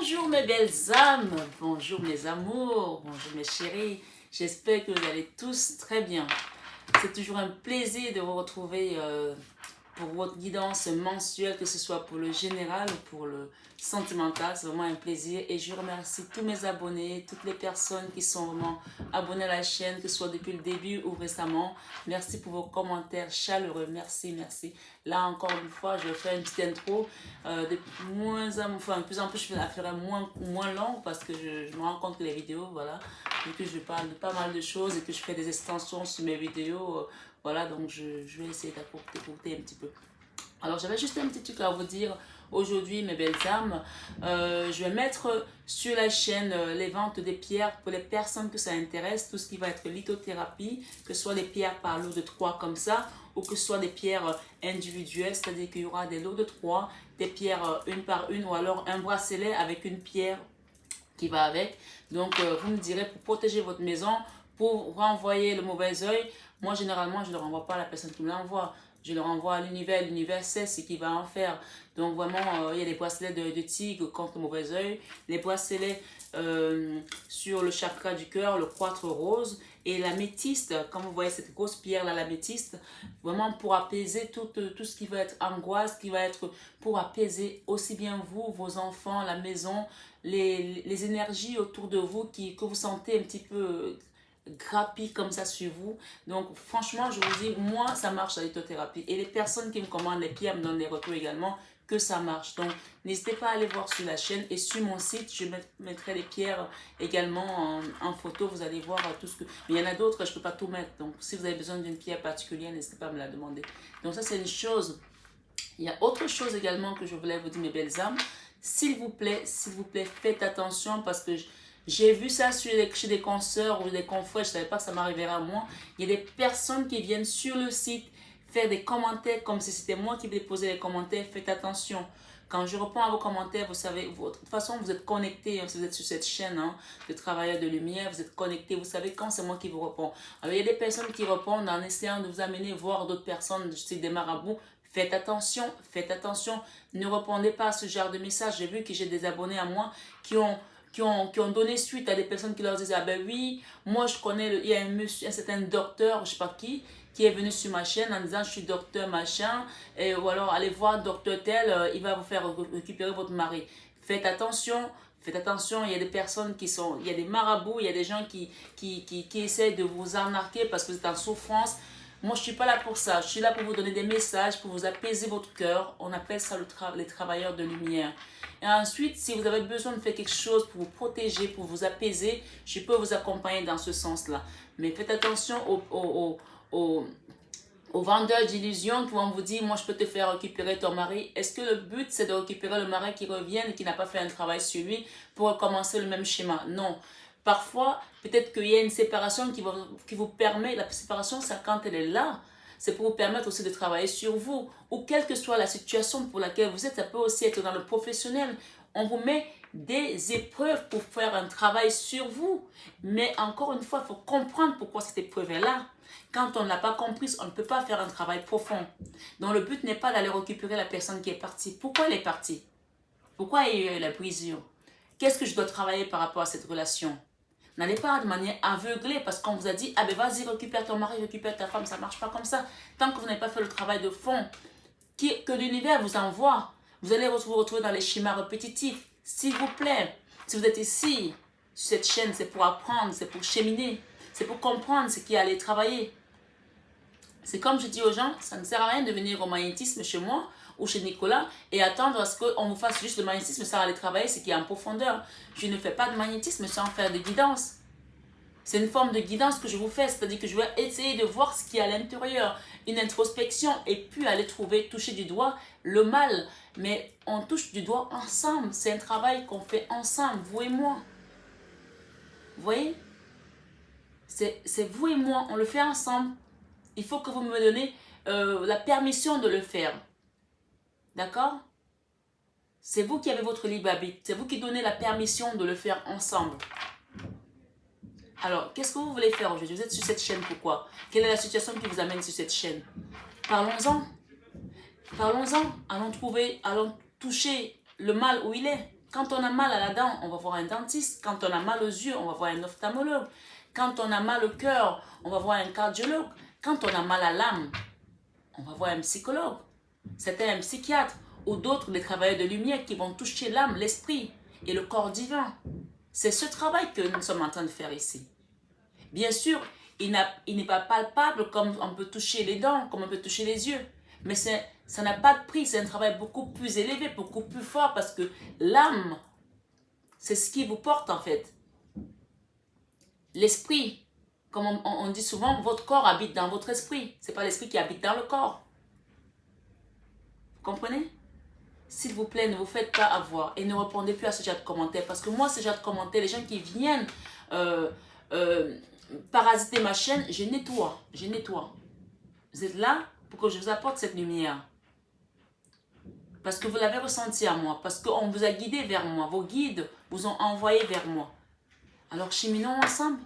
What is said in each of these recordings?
Bonjour mes belles âmes, bonjour mes amours, bonjour mes chéris. J'espère que vous allez tous très bien. C'est toujours un plaisir de vous retrouver pour votre guidance mensuelle, que ce soit pour le général ou pour le sentimental. C'est vraiment un plaisir et je remercie tous mes abonnés, toutes les personnes qui sont vraiment abonnées à la chaîne, que ce soit depuis le début ou récemment. Merci pour vos commentaires chaleureux, merci, merci. Là encore une fois, je vais faire une petite intro de plus en plus je la ferai moins longue parce que je me rends compte que les vidéos, voilà, vu que je parle de pas mal de choses et que je fais des extensions sur mes vidéos, voilà, donc je vais essayer d'écouter un petit peu. Alors j'avais juste un petit truc à vous dire aujourd'hui mes belles âmes. Je vais mettre sur la chaîne les ventes des pierres pour les personnes que ça intéresse, tout ce qui va être lithothérapie, que ce soit des pierres par lot de 3 comme ça, ou que ce soit des pierres individuelles, c'est-à-dire qu'il y aura des lots de 3, des pierres une par une, ou alors un bracelet avec une pierre qui va avec. Donc vous me direz, pour protéger votre maison, pour renvoyer le mauvais oeil, moi généralement je ne le renvoie pas à la personne qui me l'envoie, je le renvoie à l'univers. L'univers sait ce qu'il va en faire. Donc vraiment il y a des bracelets de tigre contre le mauvais oeil, les bracelets sur le chakra du cœur, le quartz rose, et l'améthyste, comme vous voyez cette grosse pierre là, l'améthyste, vraiment pour apaiser tout ce qui va être angoisse, qui va être pour apaiser aussi bien vous, vos enfants, la maison, les énergies autour de vous que vous sentez un petit peu grappis comme ça sur vous. Donc franchement je vous dis, moi ça marche la lithothérapie, et les personnes qui me commandent les pierres me donnent des retours également que ça marche. Donc n'hésitez pas à aller voir sur la chaîne, et sur mon site je mettrai les pierres également en photo. Vous allez voir tout ce que, mais il y en a d'autres, je ne peux pas tout mettre, donc si vous avez besoin d'une pierre particulière, n'hésitez pas à me la demander. Donc ça c'est une chose. Il y a autre chose également que je voulais vous dire mes belles âmes. S'il vous plaît, faites attention, parce que j'ai vu ça chez des consoeurs ou des confrères, je ne savais pas que ça m'arriverait à moi. Il y a des personnes qui viennent sur le site faire des commentaires comme si c'était moi qui déposais les commentaires. Faites attention. Quand je réponds à vos commentaires, vous savez, de toute façon, vous êtes connectés, si vous êtes sur cette chaîne de travailleurs de lumière, vous êtes connectés, vous savez quand c'est moi qui vous réponds. Alors, il y a des personnes qui répondent en essayant de vous amener voir d'autres personnes, c'est des marabouts. Faites attention, ne répondez pas à ce genre de message. J'ai vu que j'ai des abonnés à moi qui ont donné suite à des personnes qui leur disaient, ah ben oui, moi je connais, il y a un certain docteur, je sais pas qui est venu sur ma chaîne en disant je suis docteur machin, ou alors allez voir docteur tel, il va vous faire récupérer votre mari. Faites attention, il y a des personnes il y a des marabouts, il y a des gens qui essaient de vous arnaquer parce que vous êtes en souffrance. Moi, je ne suis pas là pour ça. Je suis là pour vous donner des messages, pour vous apaiser votre cœur. On appelle ça les travailleurs de lumière. Et ensuite, si vous avez besoin de faire quelque chose pour vous protéger, pour vous apaiser, je peux vous accompagner dans ce sens-là. Mais faites attention aux vendeurs d'illusions qui vont vous dire, moi je peux te faire récupérer ton mari. Est-ce que le but c'est de récupérer le mari qui revient et qui n'a pas fait un travail sur lui pour recommencer le même schéma? Non. Parfois, peut-être qu'il y a une séparation qui vous permet, la séparation c'est quand elle est là, c'est pour vous permettre aussi de travailler sur vous. Ou quelle que soit la situation pour laquelle vous êtes, ça peut aussi être dans le professionnel. On vous met des épreuves pour faire un travail sur vous. Mais encore une fois, il faut comprendre pourquoi cette épreuve est là. Quand on n'a pas compris, on ne peut pas faire un travail profond. Donc le but n'est pas d'aller récupérer la personne qui est partie. Pourquoi elle est partie? Pourquoi il y a eu la brisure? Qu'est-ce que je dois travailler par rapport à cette relation? N'allez pas de manière aveuglée parce qu'on vous a dit, ah ben vas-y, récupère ton mari, récupère ta femme. Ça ne marche pas comme ça. Tant que vous n'avez pas fait le travail de fond que l'univers vous envoie, vous allez vous retrouver dans les schémas répétitifs. S'il vous plaît, si vous êtes ici, sur cette chaîne, c'est pour apprendre, c'est pour cheminer, c'est pour comprendre ce qui est aller travailler. C'est comme je dis aux gens, ça ne sert à rien de venir au magnétisme chez moi ou chez Nicolas et attendre à ce qu'on vous fasse juste le magnétisme sans aller travailler ce qui est en profondeur. Je ne fais pas de magnétisme sans faire de guidance. C'est une forme de guidance que je vous fais, c'est-à-dire que je vais essayer de voir ce qui est à l'intérieur, une introspection, et puis aller toucher du doigt le mal. Mais on touche du doigt ensemble, c'est un travail qu'on fait ensemble, vous et moi. Vous voyez? C'est vous et moi, on le fait ensemble. Il faut que vous me donnez la permission de le faire. D'accord? C'est vous qui avez votre libre arbitre. C'est vous qui donnez la permission de le faire ensemble. Alors, qu'est-ce que vous voulez faire aujourd'hui? Vous êtes sur cette chaîne, pourquoi? Quelle est la situation qui vous amène sur cette chaîne? Parlons-en. Parlons-en. Allons toucher le mal où il est. Quand on a mal à la dent, on va voir un dentiste. Quand on a mal aux yeux, on va voir un ophtalmologue. Quand on a mal au cœur, on va voir un cardiologue. Quand on a mal à l'âme, on va voir un psychologue. C'était un psychiatre ou d'autres, des travailleurs de lumière qui vont toucher l'âme, l'esprit et le corps divin. C'est ce travail que nous sommes en train de faire ici. Bien sûr, il n'est pas palpable comme on peut toucher les dents, comme on peut toucher les yeux. Mais ça n'a pas de prix, c'est un travail beaucoup plus élevé, beaucoup plus fort parce que l'âme, c'est ce qui vous porte en fait. L'esprit, comme on dit souvent, votre corps habite dans votre esprit. Ce n'est pas l'esprit qui habite dans le corps. Vous comprenez? S'il vous plaît, ne vous faites pas avoir et ne répondez plus à ce genre de commentaires. Parce que moi, ce genre de commentaires, les gens qui viennent parasiter ma chaîne, je nettoie. Je nettoie. Vous êtes là pour que je vous apporte cette lumière. Parce que vous l'avez ressenti à moi. Parce qu'on vous a guidé vers moi. Vos guides vous ont envoyé vers moi. Alors cheminons ensemble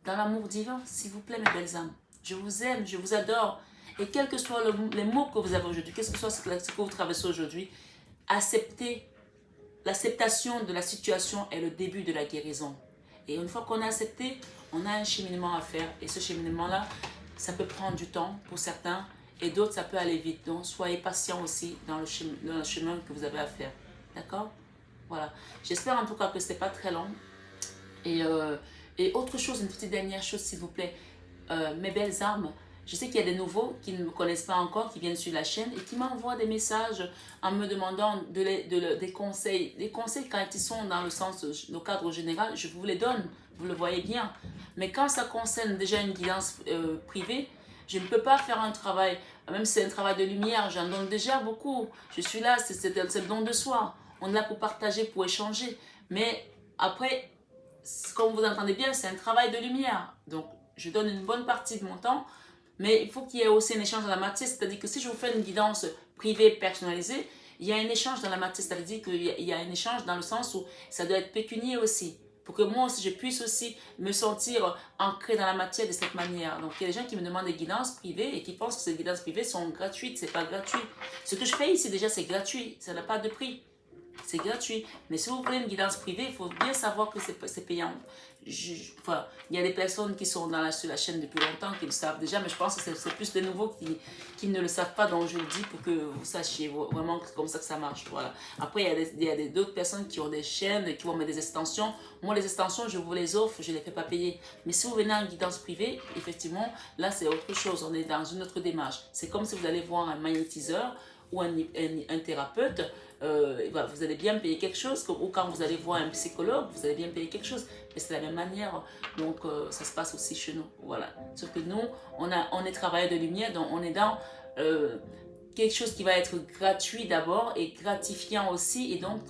dans l'amour divin, s'il vous plaît, mes belles âmes. Je vous aime, je vous adore. Et quels que soient les mots que vous avez aujourd'hui, qu'est-ce que soit ce que vous traversez aujourd'hui, acceptez. L'acceptation de la situation est le début de la guérison. Et une fois qu'on a accepté, on a un cheminement à faire. Et ce cheminement-là, ça peut prendre du temps pour certains et d'autres, ça peut aller vite. Donc, soyez patient aussi dans le chemin que vous avez à faire. D'accord? Voilà. J'espère en tout cas que ce n'est pas très long. Et autre chose, une petite dernière chose, s'il vous plaît. Mes belles âmes, je sais qu'il y a des nouveaux qui ne me connaissent pas encore, qui viennent sur la chaîne et qui m'envoient des messages en me demandant des conseils. Les conseils, quand ils sont dans le cadre général, je vous les donne, vous le voyez bien. Mais quand ça concerne déjà une guidance privée, je ne peux pas faire un travail, même si c'est un travail de lumière, j'en donne déjà beaucoup. Je suis là, c'est le don de soi. On est là pour partager, pour échanger. Mais après, comme vous entendez bien, c'est un travail de lumière. Donc, je donne une bonne partie de mon temps, mais il faut qu'il y ait aussi un échange dans la matière. C'est-à-dire que si je vous fais une guidance privée, personnalisée, il y a un échange dans la matière. C'est-à-dire qu'il y a un échange dans le sens où ça doit être pécunier aussi. Pour que moi aussi, je puisse aussi me sentir ancré dans la matière de cette manière. Donc, il y a des gens qui me demandent des guidances privées et qui pensent que ces guidances privées sont gratuites. Ce n'est pas gratuit. Ce que je fais ici, déjà, c'est gratuit. Ça n'a pas de prix. C'est gratuit. Mais si vous voulez une guidance privée, il faut bien savoir que c'est payant. Enfin, il y a des personnes qui sont sur la chaîne depuis longtemps qui le savent déjà, mais je pense que c'est plus des nouveaux qui ne le savent pas, donc je le dis pour que vous sachiez vraiment que c'est comme ça que ça marche. Voilà. Après, il y a d'autres personnes qui ont des chaînes, qui vont mettre des extensions. Moi, les extensions, je vous les offre, je ne les fais pas payer. Mais si vous venez en guidance privée, effectivement, là, c'est autre chose. On est dans une autre démarche. C'est comme si vous allez voir un magnétiseur ou un thérapeute, vous allez bien payer quelque chose, ou quand vous allez voir un psychologue, vous allez bien payer quelque chose. Mais c'est de la même manière, donc ça se passe aussi chez nous. Voilà. Sauf que nous, on est travailleurs de lumière, donc on est dans quelque chose qui va être gratuit d'abord et gratifiant aussi. Et donc,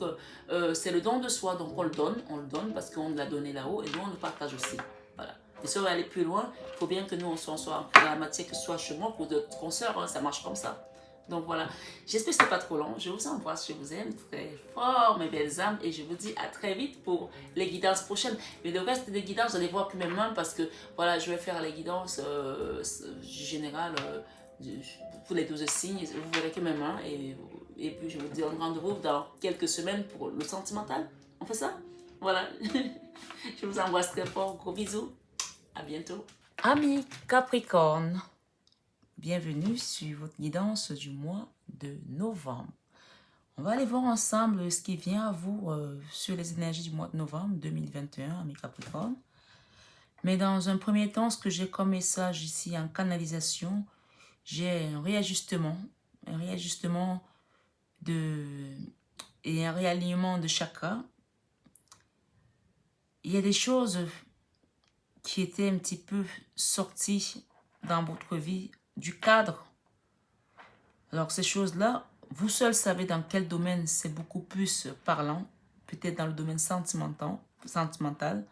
c'est le don de soi. Donc, on le donne parce qu'on l'a donné là-haut et nous, on le partage aussi. Voilà. Et si on va aller plus loin, il faut bien que nous, on soit dans la matière, que ce soit chez moi, pour d'autres consoeurs, hein, ça marche comme ça. Donc voilà, j'espère que ce n'est pas trop long. Je vous embrasse, je vous aime très fort, mes belles âmes. Et je vous dis à très vite pour les guidances prochaines. Mais le reste des guidances, vous allez voir plus mes mains parce que voilà, je vais faire les guidances générales pour les 12 signes. Vous verrez que mes mains. Et puis je vous dis rendez-vous dans quelques semaines pour le sentimental. On fait ça? Voilà. Je vous embrasse très fort. Gros bisous. À bientôt. Amis Capricorne. Bienvenue sur votre guidance du mois de novembre. On va aller voir ensemble ce qui vient à vous sur les énergies du mois de novembre 2021, mes Capricornes. Mais dans un premier temps, ce que j'ai comme message ici en canalisation, j'ai un réajustement et un réalignement de chakras. Il y a des choses qui étaient un petit peu sorties dans votre vie du cadre. Alors ces choses-là, vous seul savez dans quel domaine c'est beaucoup plus parlant. Peut-être dans le domaine sentimental,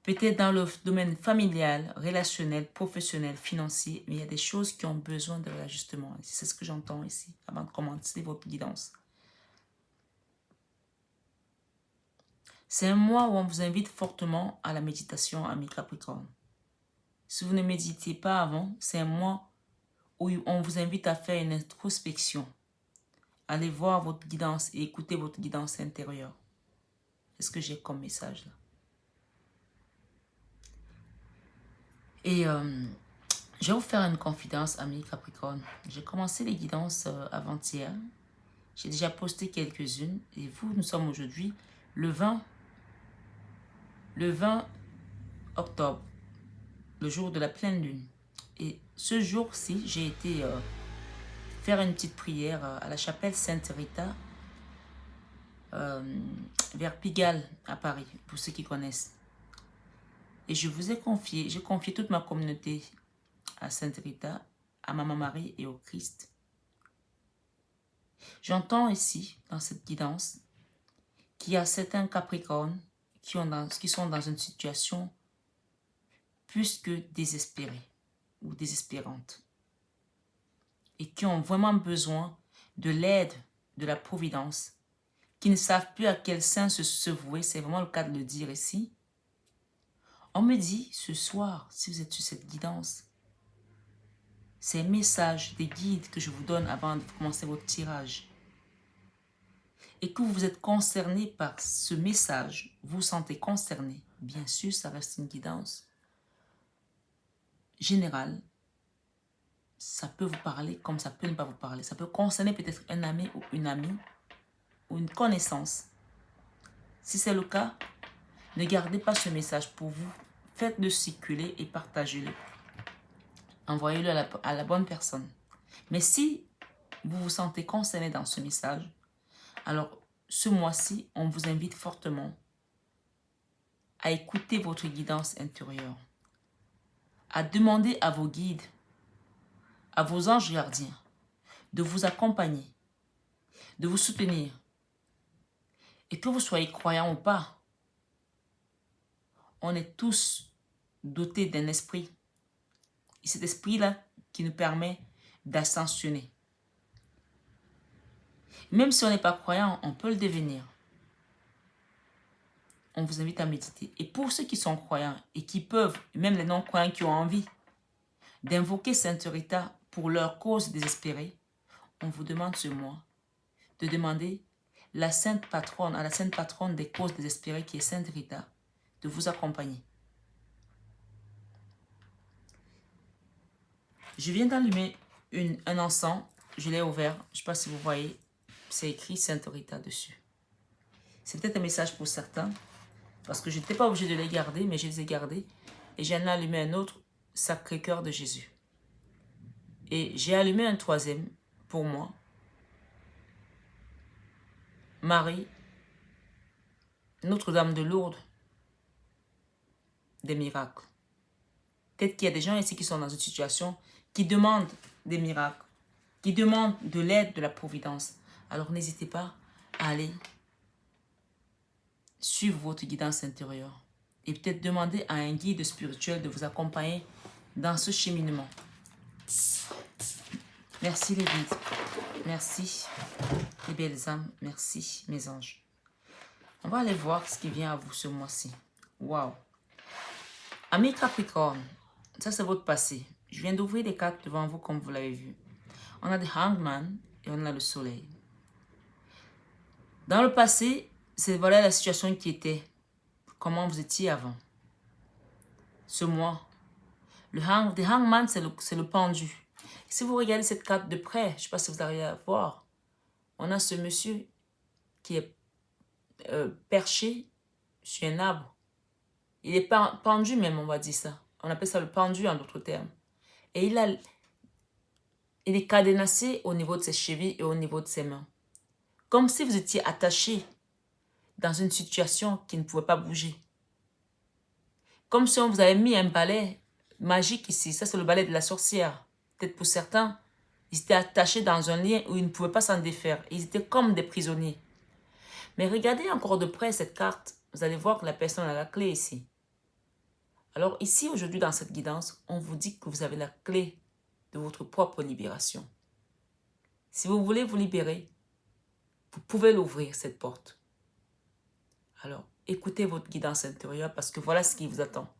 peut-être dans le domaine familial, relationnel, professionnel, financier. Mais il y a des choses qui ont besoin de réajustement. C'est ce que j'entends ici, avant de commencer votre guidance. C'est un mois où on vous invite fortement à la méditation, amis Capricorne. Si vous ne méditez pas avant, c'est un mois où on vous invite à faire une introspection, Allez voir votre guidance et écoutez votre guidance intérieure. Qu'est-ce que j'ai comme message là? Et je vais vous faire une confidence, amis Capricorne. J'ai commencé les guidances avant-hier. J'ai déjà posté quelques-unes. Et vous, nous sommes aujourd'hui le 20 octobre, le jour de la pleine lune. Et ce jour-ci, j'ai été faire une petite prière à la chapelle Sainte-Rita, vers Pigalle, à Paris, pour ceux qui connaissent. Et je vous ai confié, j'ai confié toute ma communauté à Sainte-Rita, à Maman Marie et au Christ. J'entends ici, dans cette guidance, qu'il y a certains Capricornes qui sont dans une situation plus que désespérée ou désespérante et qui ont vraiment besoin de l'aide de la Providence, qui ne savent plus à quel sein se vouer, c'est vraiment le cas de le dire ici. On me dit ce soir, si vous êtes sur cette guidance, ces messages, des guides que je vous donne avant de commencer votre tirage, et que vous êtes concerné par ce message, vous vous sentez concerné, bien sûr, ça reste une guidance générale. Ça peut vous parler comme ça peut ne pas vous parler. Ça peut concerner peut-être un ami ou une amie ou une connaissance. Si c'est le cas, ne gardez pas ce message pour vous. Faites-le circuler et partagez-le. Envoyez-le à la bonne personne. Mais si vous vous sentez concerné dans ce message, alors ce mois-ci, on vous invite fortement à écouter votre guidance intérieure, à demander à vos guides, à vos anges gardiens, de vous accompagner, de vous soutenir. Et que vous soyez croyant ou pas, on est tous dotés d'un esprit. Et cet esprit-là qui nous permet d'ascensionner. Même si on n'est pas croyant, on peut le devenir. On vous invite à méditer. Et pour ceux qui sont croyants et qui peuvent, même les non-croyants qui ont envie d'invoquer Sainte Rita pour leur cause désespérée, on vous demande ce mois de demander à la sainte patronne des causes désespérées qui est Sainte Rita de vous accompagner. Je viens d'allumer un encens, je l'ai ouvert, je ne sais pas si vous voyez, c'est écrit Sainte Rita dessus. C'est peut-être un message pour certains, parce que je n'étais pas obligée de les garder, mais je les ai gardés. Et j'en ai allumé un autre, Sacré-Cœur de Jésus. Et j'ai allumé un troisième, pour moi, Marie, Notre-Dame de Lourdes, des miracles. Peut-être qu'il y a des gens ici qui sont dans une situation qui demandent des miracles, qui demandent de l'aide de la Providence. Alors n'hésitez pas à aller suivre votre guidance intérieure et peut-être demander à un guide spirituel de vous accompagner dans ce cheminement. Merci les guides, merci les belles âmes, merci mes anges. On va aller voir ce qui vient à vous ce mois-ci. Waouh! Amis Capricorne, ça c'est votre passé. Je viens d'ouvrir les cartes devant vous comme vous l'avez vu. On a des Hangman et on a le soleil. Dans le passé, c'est voilà la situation qui était. Comment vous étiez avant. Ce mois, le Hangman, c'est le pendu. Si vous regardez cette carte de près, je ne sais pas si vous arrivez à voir, on a ce monsieur qui est perché sur un arbre. Il est pendu même, on va dire ça. On appelle ça le pendu en d'autres termes. Et il est cadenassé au niveau de ses chevilles et au niveau de ses mains. Comme si vous étiez attaché dans une situation qui ne pouvait pas bouger. Comme si on vous avait mis un balai magique ici. Ça, c'est le balai de la sorcière. Peut-être pour certains, ils étaient attachés dans un lien où ils ne pouvaient pas s'en défaire. Ils étaient comme des prisonniers. Mais regardez encore de près cette carte. Vous allez voir que la personne a la clé ici. Alors ici, aujourd'hui, dans cette guidance, on vous dit que vous avez la clé de votre propre libération. Si vous voulez vous libérer, vous pouvez l'ouvrir, cette porte. Alors, écoutez votre guidance intérieure parce que voilà ce qui vous attend.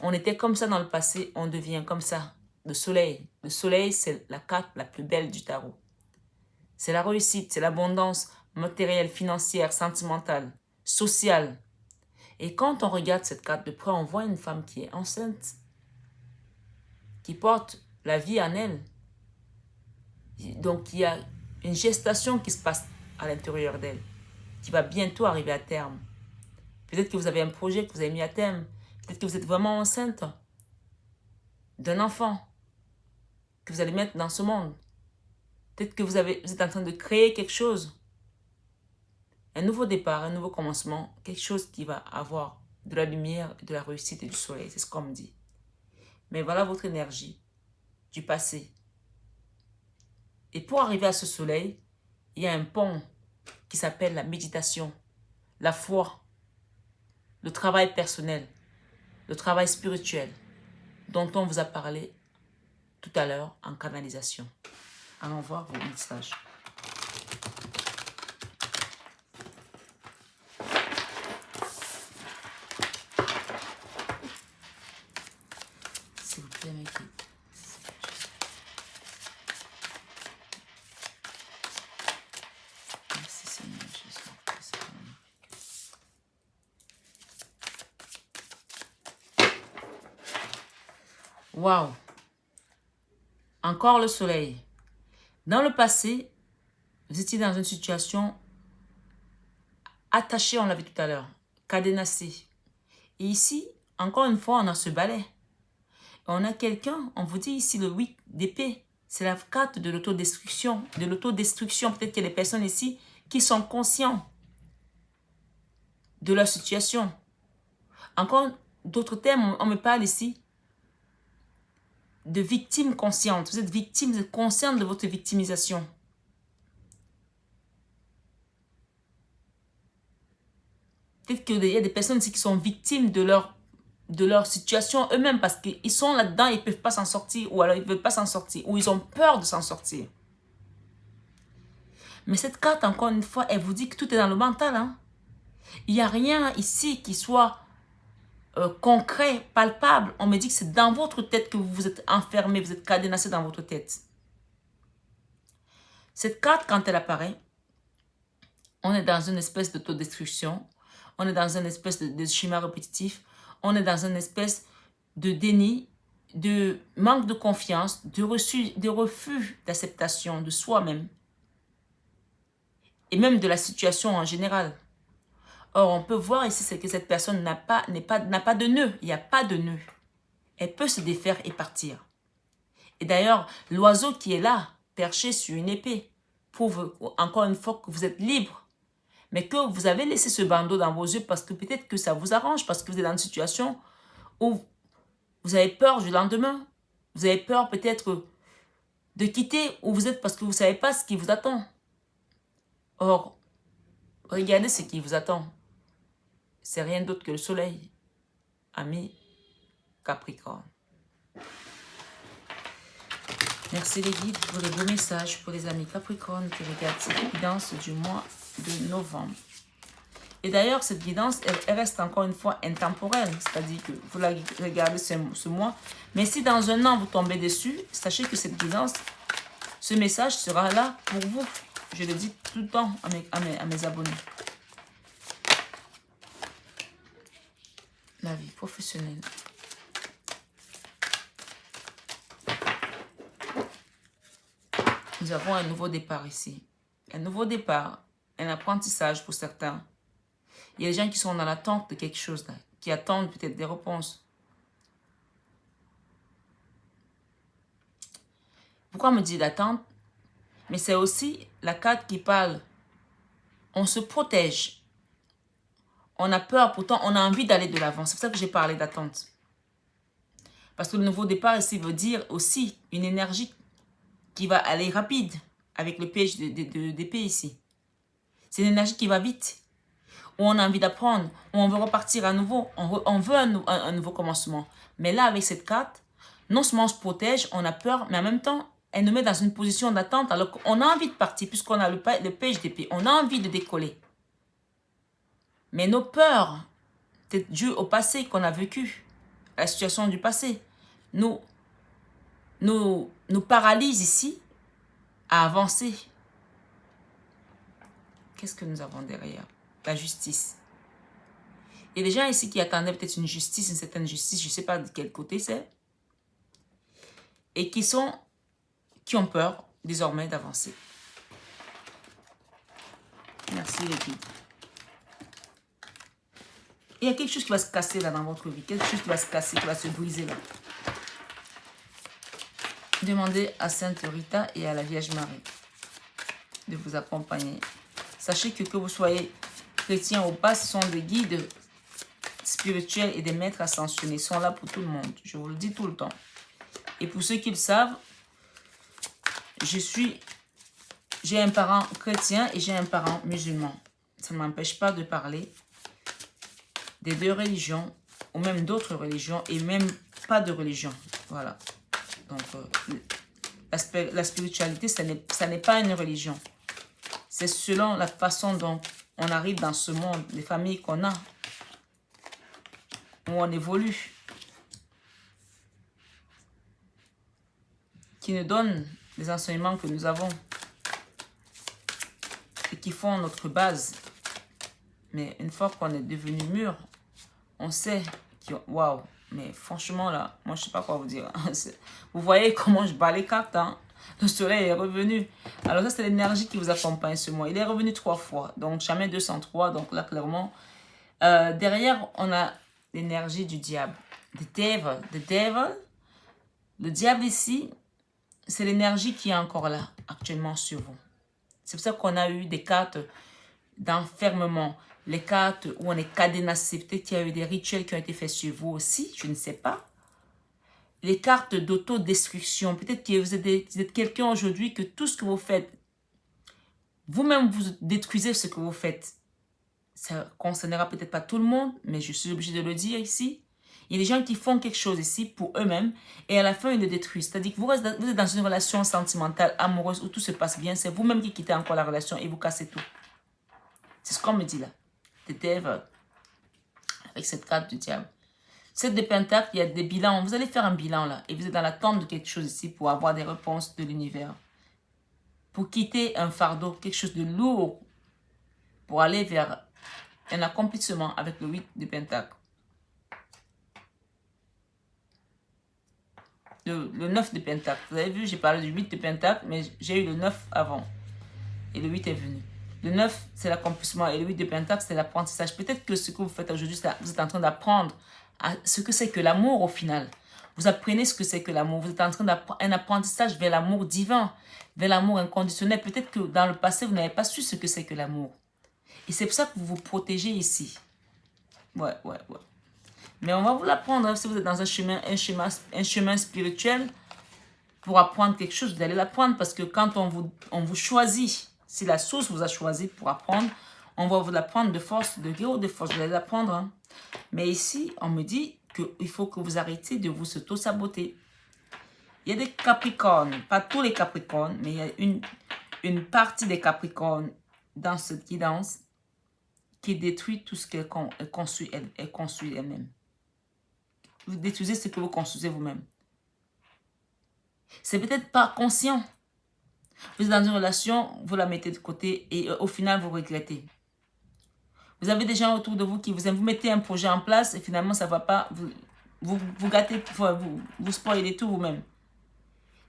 On était comme ça dans le passé, on devient comme ça. Le soleil. Le soleil, c'est la carte la plus belle du tarot. c'est la réussite, c'est l'abondance matérielle, financière, sentimentale, sociale. Et quand on regarde cette carte de près, on voit une femme qui est enceinte, qui porte la vie en elle. Donc, il y a une gestation qui se passe à l'intérieur d'elle, qui va bientôt arriver à terme. Peut-être que vous avez un projet que vous avez mis à terme. Peut-être que vous êtes vraiment enceinte d'un enfant que vous allez mettre dans ce monde. Peut-être que vous êtes en train de créer quelque chose. Un nouveau départ, un nouveau commencement, quelque chose qui va avoir de la lumière, de la réussite et du soleil. C'est ce qu'on me dit. Mais voilà votre énergie du passé. Et pour arriver à ce soleil, il y a un pont qui s'appelle la méditation, la foi, le travail personnel, le travail spirituel, dont on vous a parlé tout à l'heure en canalisation. Allons voir vos messages. S'il vous plaît, mes guides. Merci Seigneur Jésus. Waouh! Encore le soleil. Dans le passé, vous étiez dans une situation attachée, on l'a vu tout à l'heure, cadenassée. Et ici, encore une fois, on a ce balai. On a quelqu'un, on vous dit ici le 8 d'épée. C'est la carte de l'autodestruction. De l'autodestruction. Peut-être qu'il y a des personnes ici qui sont conscients de leur situation. Encore d'autres termes, on me parle ici de victimes conscientes. Vous êtes victime, vous êtes consciente de votre victimisation. Peut-être qu'il y a des personnes ici qui sont victimes de leur situation eux-mêmes parce qu'ils sont là-dedans, ils ne peuvent pas s'en sortir ou alors ils ne veulent pas s'en sortir ou ils ont peur de s'en sortir. Mais cette carte, encore une fois, elle vous dit que tout est dans le mental. Hein? Il n'y a rien ici qui soit concret, palpable. On me dit que c'est dans votre tête que vous vous êtes enfermé, vous êtes cadenassé dans votre tête. Cette carte, quand elle apparaît, on est dans une espèce d'autodestruction, on est dans une espèce de schéma répétitif, on est dans une espèce de déni, de manque de confiance, de refus d'acceptation de soi-même et même de la situation en général. Or, on peut voir ici c'est que cette personne n'a pas de nœud. Il n'y a pas de nœud. Elle peut se défaire et partir. Et d'ailleurs, l'oiseau qui est là, perché sur une épée, prouve encore une fois que vous êtes libre. Mais que vous avez laissé ce bandeau dans vos yeux parce que peut-être que ça vous arrange, parce que vous êtes dans une situation où vous avez peur du lendemain. Vous avez peur peut-être de quitter où vous êtes parce que vous ne savez pas ce qui vous attend. Or, regardez ce qui vous attend. C'est rien d'autre que le soleil, ami Capricorne. Merci les guides pour les beaux messages pour les amis Capricorne qui regardent cette guidance du mois de novembre. Et d'ailleurs, cette guidance, elle reste encore une fois intemporelle, c'est-à-dire que vous la regardez ce mois, mais si dans un an vous tombez dessus, sachez que cette guidance, ce message sera là pour vous. Je le dis tout le temps à mes abonnés. La vie professionnelle. Nous avons un nouveau départ ici. Un nouveau départ, un apprentissage pour certains. Il y a des gens qui sont dans l'attente de quelque chose, là, qui attendent peut-être des réponses. Pourquoi me dire d'attente? Mais c'est aussi la carte qui parle. On se protège. On a peur, pourtant on a envie d'aller de l'avant. C'est pour ça que j'ai parlé d'attente. Parce que le nouveau départ ici veut dire aussi une énergie qui va aller rapide avec le page d'épée ici. C'est une énergie qui va vite. Où on a envie d'apprendre, où on veut repartir à nouveau. On veut un nouveau commencement. Mais là, avec cette carte, non seulement on se protège, on a peur, mais en même temps, elle nous met dans une position d'attente alors qu'on a envie de partir puisqu'on a le page d'épée. On a envie de décoller. Mais nos peurs, c'est dû au passé qu'on a vécu, à la situation du passé, nous paralysent ici à avancer. qu'est-ce que nous avons derrière? La justice. Il y a des gens ici qui attendaient peut-être une justice, une certaine justice, je ne sais pas de quel côté c'est, et qui ont peur désormais d'avancer. Merci les guides. Il y a quelque chose qui va se casser là dans votre vie, quelque chose qui va se casser, qui va se briser là. Demandez à Sainte Rita et à la Vierge Marie de vous accompagner. Sachez que vous soyez chrétien ou pas, ce sont des guides spirituels et des maîtres ascensionnés. Ils sont là pour tout le monde. Je vous le dis tout le temps. Et pour ceux qui le savent, j'ai un parent chrétien et j'ai un parent musulman. Ça ne m'empêche pas de parler des deux religions ou même d'autres religions et même pas de religion. Voilà. Donc, la spiritualité, ça n'est pas une religion. C'est selon la façon dont on arrive dans ce monde, les familles qu'on a, où on évolue, qui nous donnent les enseignements que nous avons et qui font notre base. Mais une fois qu'on est devenu mûr, on sait que, waouh, mais franchement là, moi je sais pas quoi vous dire. Vous voyez comment je bats les cartes, hein? Le soleil est revenu. Alors ça c'est l'énergie qui vous accompagne ce mois. Il est revenu 3 fois, donc jamais 203. Donc là clairement, derrière on a l'énergie du diable. The devil. Le diable ici, c'est l'énergie qui est encore là actuellement sur vous. C'est pour ça qu'on a eu des cartes d'enfermement. Les cartes où on est cadenassé. Peut-être qu'il y a eu des rituels qui ont été faits sur vous aussi. Je ne sais pas. Les cartes d'autodestruction. Peut-être que vous êtes quelqu'un aujourd'hui que tout ce que vous faites, vous-même vous détruisez ce que vous faites. Ça ne concernera peut-être pas tout le monde, mais je suis obligée de le dire ici. Il y a des gens qui font quelque chose ici pour eux-mêmes et à la fin, ils le détruisent. C'est-à-dire que vous êtes dans une relation sentimentale, amoureuse, où tout se passe bien. C'est vous-même qui quittez encore la relation et vous cassez tout. C'est ce qu'on me dit là. The devil. Avec cette carte du diable. Cette de Pentacle, il y a des bilans. Vous allez faire un bilan là. Et vous êtes dans l'attente de quelque chose ici pour avoir des réponses de l'univers. Pour quitter un fardeau, quelque chose de lourd. Pour aller vers un accomplissement avec le 8 de Pentacle. Le 9 de Pentacle. Vous avez vu, j'ai parlé du 8 de Pentacle, mais j'ai eu le 9 avant. Et le 8 est venu. Le 9, c'est l'accomplissement. Et le 8 de Pentacle, c'est l'apprentissage. Peut-être que ce que vous faites aujourd'hui, vous êtes en train d'apprendre ce que c'est que l'amour au final. Vous apprenez ce que c'est que l'amour. Vous êtes en train d'apprendre un apprentissage vers l'amour divin, vers l'amour inconditionnel. Peut-être que dans le passé, vous n'avez pas su ce que c'est que l'amour. Et c'est pour ça que vous vous protégez ici. Ouais. Mais on va vous l'apprendre. Hein. Si vous êtes dans un chemin spirituel, pour apprendre quelque chose, vous allez l'apprendre. Parce que quand on vous choisit, si la source vous a choisi pour apprendre, on va vous l'apprendre de force, de gré ou de force. Vous allez l'apprendre. Hein. Mais ici, on me dit qu'il faut que vous arrêtiez de vous auto-saboter. Il y a des Capricornes, pas tous les Capricornes, mais il y a une partie des Capricornes dans cette guidance qui détruit tout ce qu'elle construit elle-même. Vous détruisez ce que vous construisez vous-même. C'est peut-être pas conscient. Vous êtes dans une relation, vous la mettez de côté et au final, vous regrettez. Vous avez des gens autour de vous qui vous mettez un projet en place et finalement, ça ne va pas. Vous gâtez, vous spoilez tout vous-même.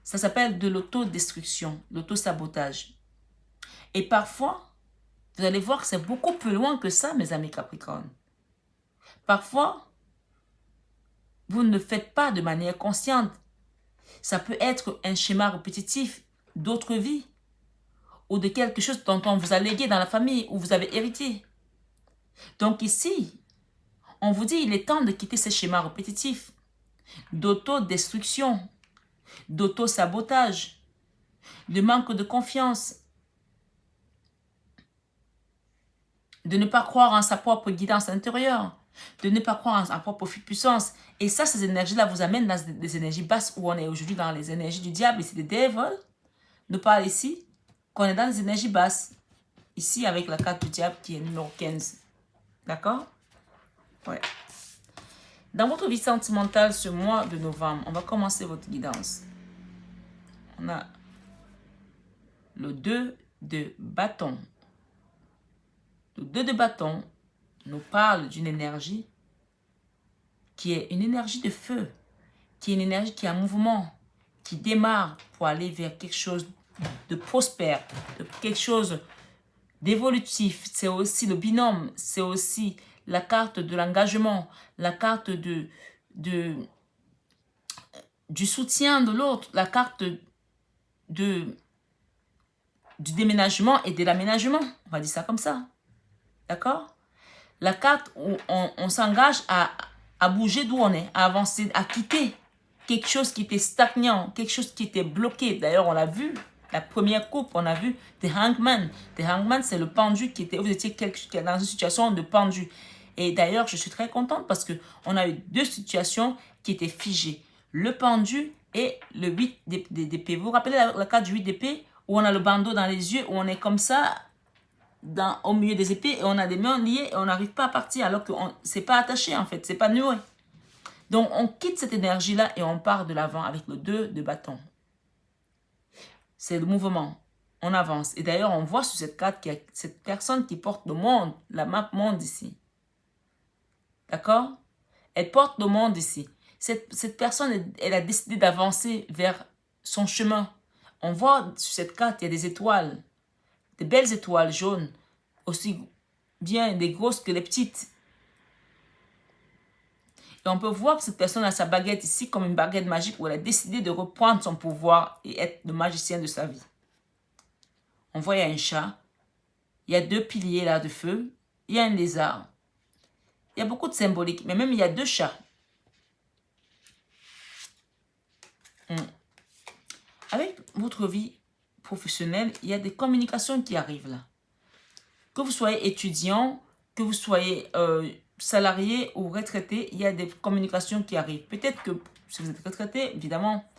Ça s'appelle de l'autodestruction, l'autosabotage. Et parfois, vous allez voir que c'est beaucoup plus loin que ça, mes amis Capricorne. Parfois, vous ne le faites pas de manière consciente. Ça peut être un schéma répétitif d'autres vies ou de quelque chose dont on vous a légué dans la famille ou vous avez hérité. Donc ici, on vous dit il est temps de quitter ces schémas répétitifs d'autodestruction, d'auto-sabotage, de manque de confiance, de ne pas croire en sa propre guidance intérieure, de ne pas croire en sa propre puissance. Et ça, ces énergies-là vous amènent dans des énergies basses où on est aujourd'hui dans les énergies du diable. Ici, des devils nous parle ici qu'on est dans les énergies basses. Ici, avec la carte du diable qui est numéro 15. D'accord? Ouais. Dans votre vie sentimentale, ce mois de novembre, on va commencer votre guidance. On a le 2 de bâton. Le 2 de bâton nous parle d'une énergie qui est une énergie de feu, qui est une énergie qui est en mouvement, qui démarre pour aller vers quelque chose de prospère, de quelque chose d'évolutif. C'est aussi le binôme, c'est aussi la carte de l'engagement, la carte du soutien de l'autre, la carte du déménagement et de l'aménagement. On va dire ça comme ça. D'accord? La carte où on s'engage à bouger d'où on est, à avancer, à quitter quelque chose qui était stagnant, quelque chose qui était bloqué. D'ailleurs, on l'a vu, la première coupe, on a vu The Hangman. The Hangman, c'est le pendu qui était, vous étiez dans une situation de pendu. Et d'ailleurs, je suis très contente parce qu'on a eu deux situations qui étaient figées. Le pendu et le 8 d'épée. Vous vous rappelez la carte du 8 d'épée où on a le bandeau dans les yeux, où on est comme ça, au milieu des épées, et on a des mains liées et on n'arrive pas à partir alors que c'est pas attaché en fait, c'est pas noué. Donc on quitte cette énergie-là et on part de l'avant avec le 2 de bâton. C'est le mouvement, on avance. Et d'ailleurs, on voit sur cette carte qu'il y a cette personne qui porte le monde, la map monde ici. D'accord? Elle porte le monde ici. Cette personne, elle a décidé d'avancer vers son chemin. On voit sur cette carte, il y a des étoiles. Des belles étoiles jaunes, aussi bien des grosses que les petites. Et on peut voir que cette personne a sa baguette ici comme une baguette magique où elle a décidé de reprendre son pouvoir et être le magicien de sa vie. On voit il y a un chat, il y a deux piliers là de feu, il y a un lézard. Il y a beaucoup de symbolique, mais même il y a deux chats. Avec votre vie professionnelle, il y a des communications qui arrivent là. Que vous soyez étudiant, que vous soyez salarié ou retraité, il y a des communications qui arrivent. Peut-être que si vous êtes retraité, évidemment,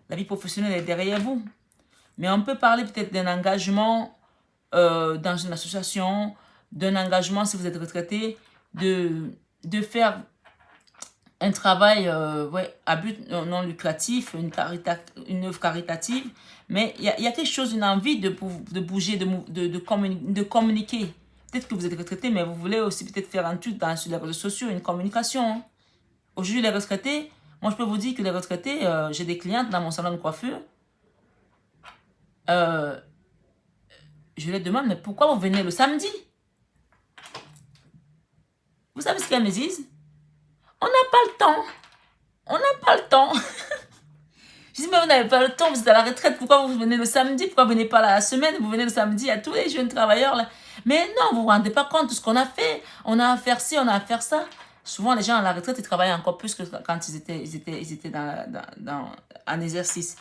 la vie professionnelle est derrière vous. Mais on peut parler peut-être d'un engagement dans une association, d'un engagement si vous êtes retraité, de faire un travail à but non lucratif, une œuvre caritative. Mais il y a quelque chose, une envie de bouger, de communiquer. Peut-être que vous êtes retraité, mais vous voulez aussi peut-être faire un truc sur les réseaux sociaux, une communication. Hein. Aujourd'hui, les retraités, moi je peux vous dire que les retraités, j'ai des clientes dans mon salon de coiffure. Je les demande, mais pourquoi vous venez le samedi? Vous savez ce qu'elles me disent? On n'a pas le temps. On n'a pas le temps. Je dis, mais vous n'avez pas le temps, vous êtes à la retraite, pourquoi vous venez le samedi? Pourquoi vous venez pas la semaine? Vous venez le samedi à tous les jeunes travailleurs là. Mais non, vous vous rendez pas compte de ce qu'on a fait. On a à faire ci, on a à faire ça. Souvent, les gens à la retraite, ils travaillent encore plus que quand ils étaient en exercice.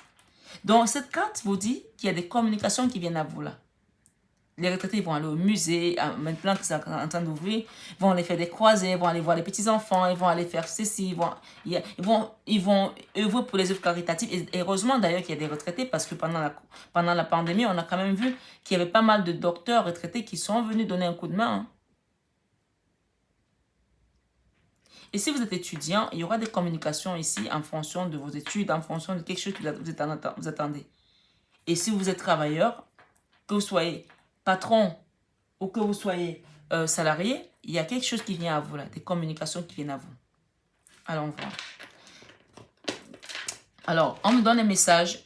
Donc, cette carte vous dit qu'il y a des communications qui viennent à vous là. Les retraités vont aller au musée, maintenant que c'est en train d'ouvrir, ils vont aller faire des croisées, ils vont aller voir les petits-enfants, ils vont aller faire ceci, ils vont œuvrer pour les œuvres caritatives. Et heureusement d'ailleurs qu'il y a des retraités, parce que pendant la pandémie, on a quand même vu qu'il y avait pas mal de docteurs retraités qui sont venus donner un coup de main. Hein. Et si vous êtes étudiant, il y aura des communications ici en fonction de vos études, en fonction de quelque chose que vous attendez. Et si vous êtes travailleur, que vous soyez patron ou que vous soyez salarié, il y a quelque chose qui vient à vous là, des communications qui viennent à vous. Allons voir. Alors, on me donne un message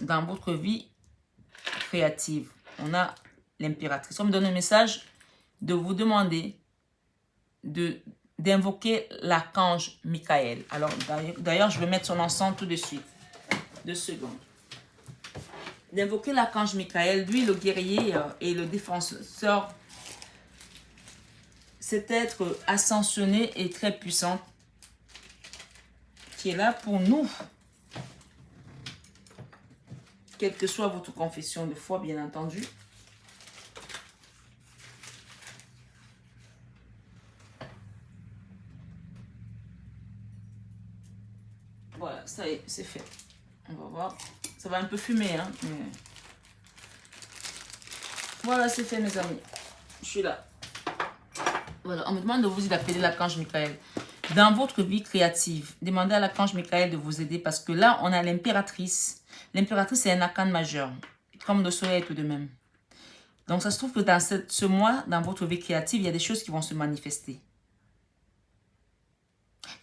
dans votre vie créative. On a l'impératrice. On me donne un message de vous demander d'invoquer l'archange Michael. Alors, d'ailleurs, je vais mettre son ensemble tout de suite. 2 secondes. D'invoquer l'archange Michael, lui le guerrier et le défenseur, cet être ascensionné et très puissant qui est là pour nous. Quelle que soit votre confession de foi, bien entendu. Voilà, ça y est, c'est fait. On va voir. Ça va un peu fumer, hein. Mais... Voilà, c'est fait, mes amis. Je suis là. Voilà, on me demande de vous appeler l'archange Michael. Dans votre vie créative, demandez à l'archange Michael de vous aider parce que là, on a l'impératrice. L'impératrice, c'est un arcane majeur, comme le soleil tout de même. Donc, ça se trouve que dans ce mois, dans votre vie créative, il y a des choses qui vont se manifester.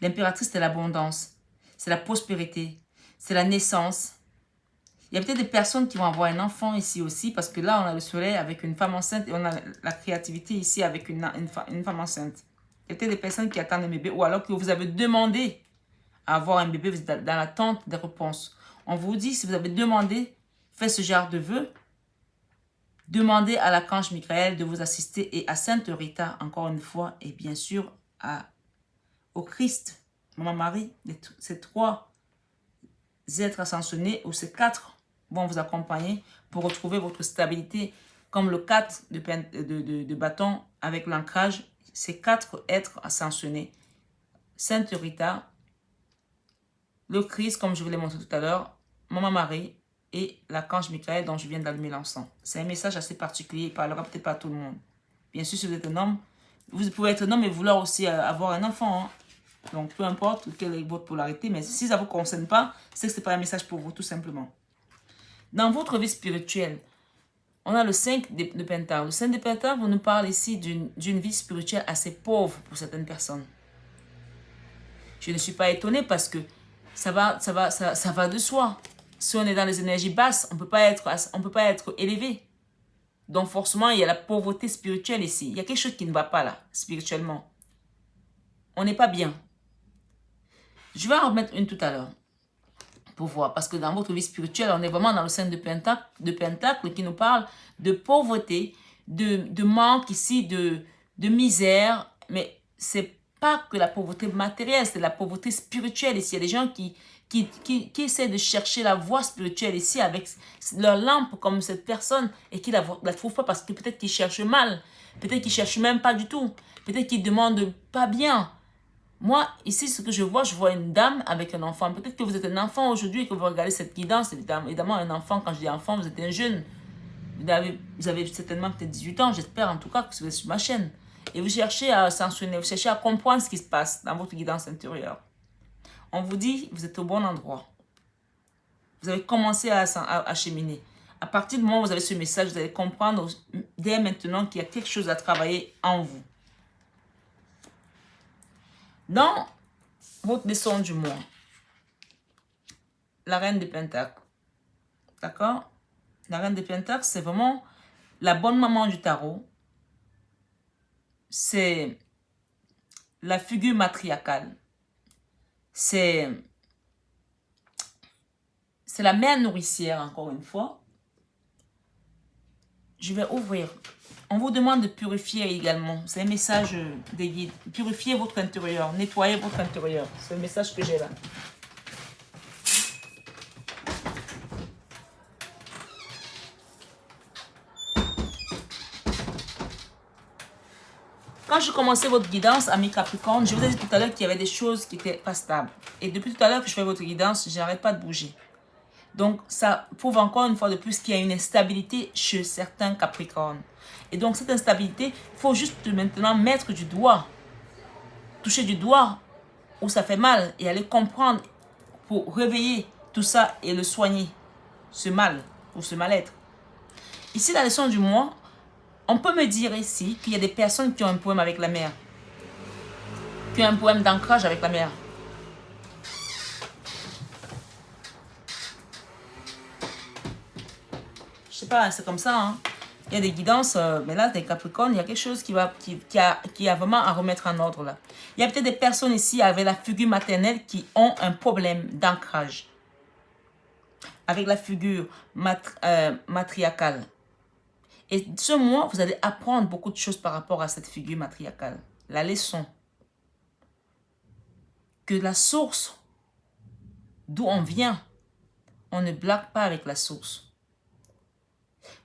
L'impératrice, c'est l'abondance, c'est la prospérité, c'est la naissance. Il y a peut-être des personnes qui vont avoir un enfant ici aussi, parce que là, on a le soleil avec une femme enceinte et on a la créativité ici avec une femme enceinte. Il y a peut-être des personnes qui attendent un bébé, ou alors que vous avez demandé à avoir un bébé, vous êtes dans l'attente des réponses. On vous dit, si vous avez demandé, faites ce genre de vœux, demandez à l'archange Michael de vous assister et à Sainte Rita, encore une fois, et bien sûr au Christ, Maman Marie, ces 3 êtres ascensionnés, ou ces 4 vont vous accompagner pour retrouver votre stabilité, comme le 4 de bâton avec l'ancrage, ces 4 êtres ascensionnés, Sainte Rita, le Christ, comme je vous l'ai montré tout à l'heure, Maman Marie et l'archange Michael dont je viens d'allumer l'encens. C'est un message assez particulier, il ne parlera peut-être pas à tout le monde. Bien sûr, si vous êtes un homme, vous pouvez être un homme et vouloir aussi avoir un enfant. Hein. Donc, peu importe quelle est votre polarité, mais si ça ne vous concerne pas, c'est que ce n'est pas un message pour vous, tout simplement. Dans votre vie spirituelle, on a le 5 de Pentacle. Le 5 de Pentacle, on nous parle ici d'une vie spirituelle assez pauvre pour certaines personnes. Je ne suis pas étonnée parce que ça va de soi. Si on est dans les énergies basses, on ne peut pas être élevé. Donc forcément, il y a la pauvreté spirituelle ici. Il y a quelque chose qui ne va pas là, spirituellement. On n'est pas bien. Je vais en remettre une tout à l'heure pour voir. Parce que dans votre vie spirituelle, on est vraiment dans le 5 de Pentacle qui nous parle de pauvreté, de manque ici, de misère. Mais c'est pas que la pauvreté matérielle, c'est la pauvreté spirituelle ici. Il y a des gens qui essaient de chercher la voie spirituelle ici avec leur lampe comme cette personne et qui ne la trouvent pas parce que peut-être qu'ils cherchent mal, peut-être qu'ils ne cherchent même pas du tout, peut-être qu'ils demandent pas bien. Moi, ici, ce que je vois une dame avec un enfant. Peut-être que vous êtes un enfant aujourd'hui et que vous regardez cette guidance. Évidemment, un enfant, quand je dis enfant, vous êtes un jeune. Vous avez certainement peut-être 18 ans, j'espère en tout cas que vous êtes sur ma chaîne. Et vous cherchez à sanctionner, vous cherchez à comprendre ce qui se passe dans votre guidance intérieure. On vous dit, vous êtes au bon endroit. Vous avez commencé à cheminer. À partir du moment où vous avez ce message, vous allez comprendre dès maintenant qu'il y a quelque chose à travailler en vous. Dans votre leçon du mois, la reine des Pentacles, d'accord? La reine des Pentacles, c'est vraiment la bonne maman du tarot. C'est la figure matriarcale. C'est la mère nourricière, encore une fois. Je vais ouvrir. On vous demande de purifier également. C'est un message des guides. Purifiez votre intérieur. Nettoyez votre intérieur. C'est le message que j'ai là. Quand je commençais votre guidance, amis Capricorne, je vous ai dit tout à l'heure qu'il y avait des choses qui n'étaient pas stables. Et depuis tout à l'heure que je fais votre guidance, je n'arrête pas de bouger. Donc, ça prouve encore une fois de plus qu'il y a une instabilité chez certains Capricornes. Et donc, cette instabilité, il faut juste maintenant mettre du doigt, toucher du doigt où ça fait mal et aller comprendre pour réveiller tout ça et le soigner, ce mal ou ce mal-être. Ici, la leçon du mois, on peut me dire ici qu'il y a des personnes qui ont un problème avec la mer, qui ont un problème d'ancrage avec la mer. Je sais pas, c'est comme ça. Hein. Il y a des guidances, mais là, des Capricornes, il y a quelque chose qui a vraiment à remettre en ordre là. Il y a peut-être des personnes ici avec la figure maternelle qui ont un problème d'ancrage. Avec la figure matriarcale. Et ce mois, vous allez apprendre beaucoup de choses par rapport à cette figure matriarcale. La leçon. Que la source d'où on vient, on ne blague pas avec la source.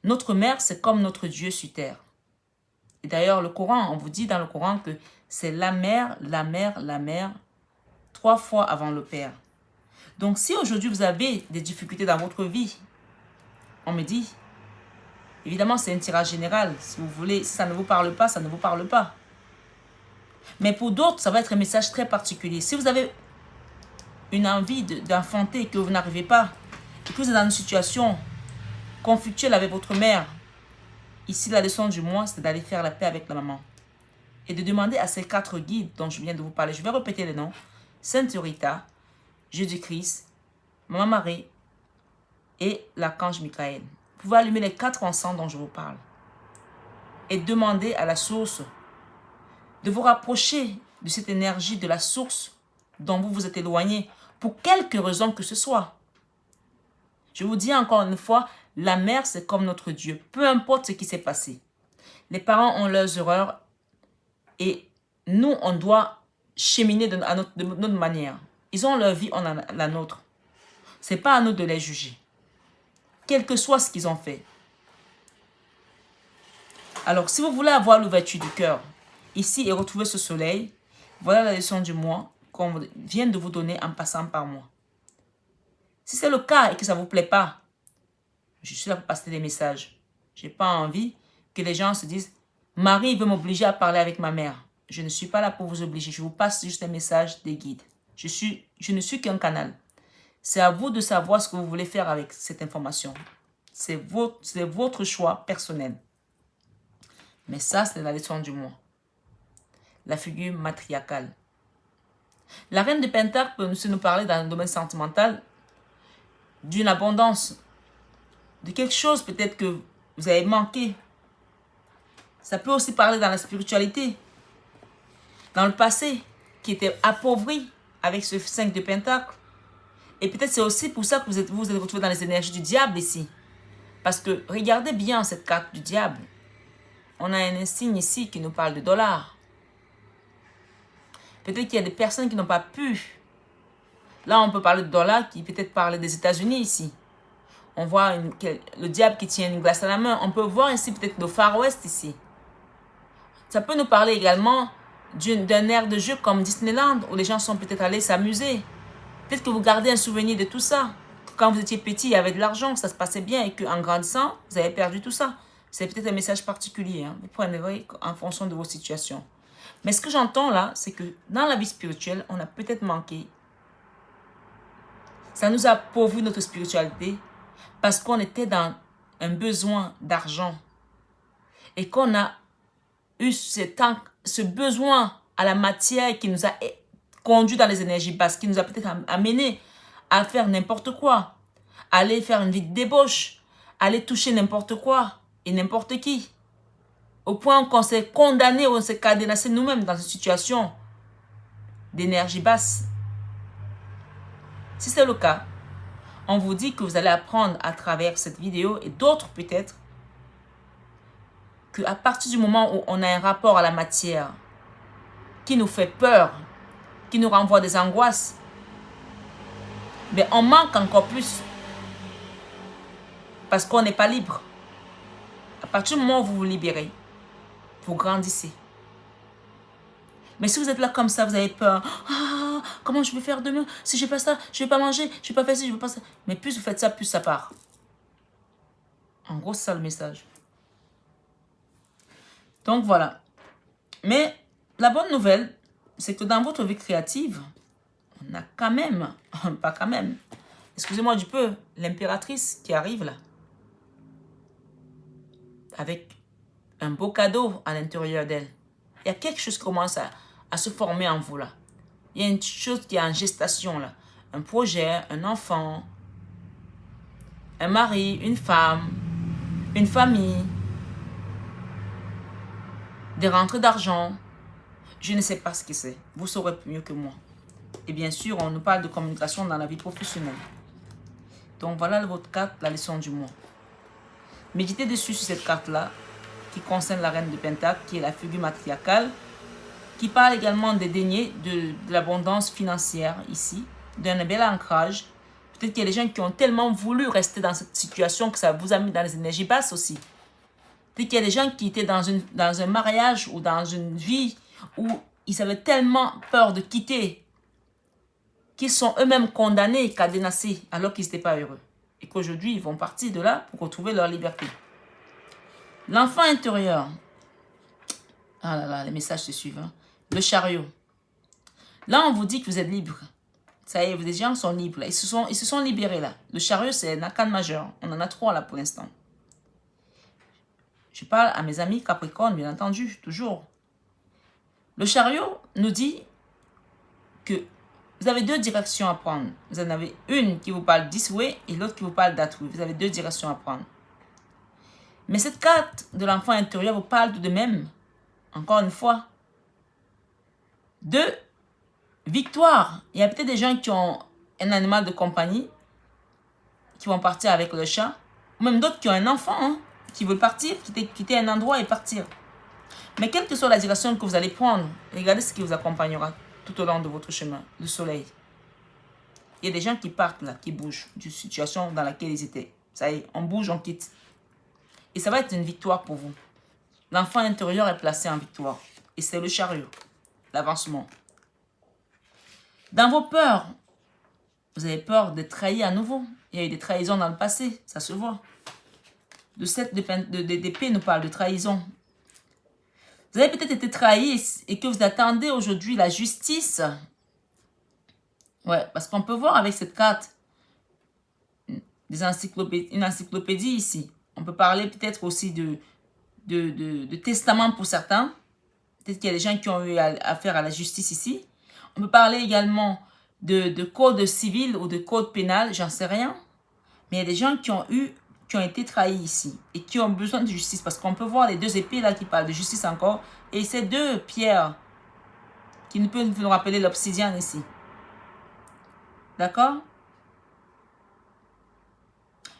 Notre mère, c'est comme notre Dieu sur terre. Et d'ailleurs, le Coran, on vous dit dans le Coran que c'est la mère, 3 fois avant le père. Donc, si aujourd'hui vous avez des difficultés dans votre vie, on me dit, évidemment, c'est un tirage général. Si vous voulez, si ça ne vous parle pas, ça ne vous parle pas. Mais pour d'autres, ça va être un message très particulier. Si vous avez une envie d'enfanter et que vous n'arrivez pas, et que vous êtes dans une situation conflictuelle avec votre mère, Ici, la leçon du mois, c'est d'aller faire la paix avec la maman. Et de demander à ces 4 guides dont je viens de vous parler. Je vais répéter les noms. Sainte Rita, Jésus-Christ, Maman Marie et l'archange Michael. Vous pouvez allumer les 4 encens dont je vous parle. Et demander à la source de vous rapprocher de cette énergie, de la source dont vous vous êtes éloigné, pour quelque raison que ce soit. Je vous dis encore une fois, la mère, c'est comme notre Dieu. Peu importe ce qui s'est passé. Les parents ont leurs erreurs et nous, on doit cheminer de notre manière. Ils ont leur vie, on a la nôtre. Ce n'est pas à nous de les juger. Quel que soit ce qu'ils ont fait. Alors, si vous voulez avoir l'ouverture du cœur, ici, et retrouver ce soleil, voilà la leçon du mois qu'on vient de vous donner en passant par moi. Si c'est le cas et que ça ne vous plaît pas, je suis là pour passer des messages. Je n'ai pas envie que les gens se disent « Marie veut m'obliger à parler avec ma mère ». Je ne suis pas là pour vous obliger. Je vous passe juste un message des guides. Je ne suis qu'un canal. C'est à vous de savoir ce que vous voulez faire avec cette information. C'est votre choix personnel. Mais ça, c'est la leçon du mois. La figure matriarcale. La reine de Pentacle peut nous parler dans le domaine sentimental d'une abondance, de quelque chose peut-être que vous avez manqué. Ça peut aussi parler dans la spiritualité, dans le passé, qui était appauvri avec ce 5 de Pentacle. Et peut-être c'est aussi pour ça que vous êtes retrouvés dans les énergies du diable ici. Parce que regardez bien cette carte du diable. On a un insigne ici qui nous parle de dollars. Peut-être qu'il y a des personnes qui n'ont pas pu. Là, on peut parler de dollars qui peut-être parler des États-Unis ici. On voit le diable qui tient une glace à la main. On peut voir ici peut-être le Far West ici. Ça peut nous parler également d'un aire de jeu comme Disneyland où les gens sont peut-être allés s'amuser. Peut-être que vous gardez un souvenir de tout ça. Quand vous étiez petit, il y avait de l'argent, ça se passait bien et qu'en grandissant, vous avez perdu tout ça. C'est peut-être un message particulier. Hein. Vous prendrez en fonction de vos situations. Mais ce que j'entends là, c'est que dans la vie spirituelle, on a peut-être manqué. Ça nous a pourvu notre spiritualité parce qu'on était dans un besoin d'argent. Et qu'on a eu ce besoin à la matière qui nous a conduit dans les énergies basses, qui nous a peut-être amené à faire n'importe quoi, aller faire une vie de débauche, aller toucher n'importe quoi et n'importe qui. Au point qu'on s'est condamné, on s'est cadenassé nous-mêmes dans une situation d'énergie basse. Si c'est le cas, on vous dit que vous allez apprendre à travers cette vidéo et d'autres peut-être, qu'à partir du moment où on a un rapport à la matière qui nous fait peur, qui nous renvoie des angoisses, mais on manque encore plus parce qu'on n'est pas libre. À partir du moment où vous vous libérez, vous grandissez. Mais si vous êtes là comme ça, vous avez peur. Ah, comment je vais faire demain? Si je fais pas ça, je vais pas manger, je vais pas faire ci, je vais pas ça. Mais plus vous faites ça, plus ça part. En gros, c'est ça le message. Donc voilà. Mais la bonne nouvelle, c'est que dans votre vie créative, on a quand même, pas quand même, excusez-moi du peu, l'impératrice qui arrive là. Avec un beau cadeau à l'intérieur d'elle. Il y a quelque chose qui commence à se former en vous là. Il y a une chose qui est en gestation là. Un projet, un enfant, un mari, une femme, une famille, des rentrées d'argent. Je ne sais pas ce que c'est. Vous saurez mieux que moi. Et bien sûr, on nous parle de communication dans la vie professionnelle. Donc voilà votre carte, la leçon du mois. Méditez dessus sur cette carte-là, qui concerne la reine de Pentacle, qui est la figure matriarcale, qui parle également des deniers, de l'abondance financière ici, d'un bel ancrage. Peut-être qu'il y a des gens qui ont tellement voulu rester dans cette situation que ça vous a mis dans les énergies basses aussi. Peut-être qu'il y a des gens qui étaient dans un mariage ou dans une vie où ils avaient tellement peur de quitter qu'ils sont eux-mêmes condamnés, cadenassés, alors qu'ils n'étaient pas heureux. Et qu'aujourd'hui, ils vont partir de là pour retrouver leur liberté. L'enfant intérieur. Ah là là, les messages se suivent. Hein. Le chariot. Là, on vous dit que vous êtes libre. Ça y est, les gens sont libres. Là. Ils se sont libérés là. Le chariot, c'est un arcane majeur. On en a 3 là pour l'instant. Je parle à mes amis Capricorne, bien entendu, toujours. Le chariot nous dit que vous avez deux directions à prendre. Vous en avez une qui vous parle this way et l'autre qui vous parle that way. Vous avez deux directions à prendre. Mais cette carte de l'enfant intérieur vous parle de même, encore une fois, de victoire. Il y a peut-être des gens qui ont un animal de compagnie, qui vont partir avec le chat, ou même d'autres qui ont un enfant, hein, qui veulent partir, quitter un endroit et partir. Mais quelle que soit la direction que vous allez prendre, regardez ce qui vous accompagnera tout au long de votre chemin, le soleil. Il y a des gens qui partent là, qui bougent d'une situation dans laquelle ils étaient. Ça y est, on bouge, on quitte. Et ça va être une victoire pour vous. L'enfant intérieur est placé en victoire. Et c'est le chariot, l'avancement. Dans vos peurs, vous avez peur de trahir à nouveau. Il y a eu des trahisons dans le passé, ça se voit. Le 7 d'épée nous parle de trahison. Vous avez peut-être été trahi et que vous attendez aujourd'hui la justice. Ouais, parce qu'on peut voir avec cette carte une encyclopédie ici. On peut parler peut-être aussi de testament pour certains. Peut-être qu'il y a des gens qui ont eu affaire à la justice ici. On peut parler également de code civil ou de code pénal, j'en sais rien. Mais il y a des gens qui ont été trahis ici et qui ont besoin de justice. Parce qu'on peut voir les deux épées là qui parlent de justice encore. Et ces deux pierres qui nous peuvent nous rappeler l'obsidienne ici. D'accord?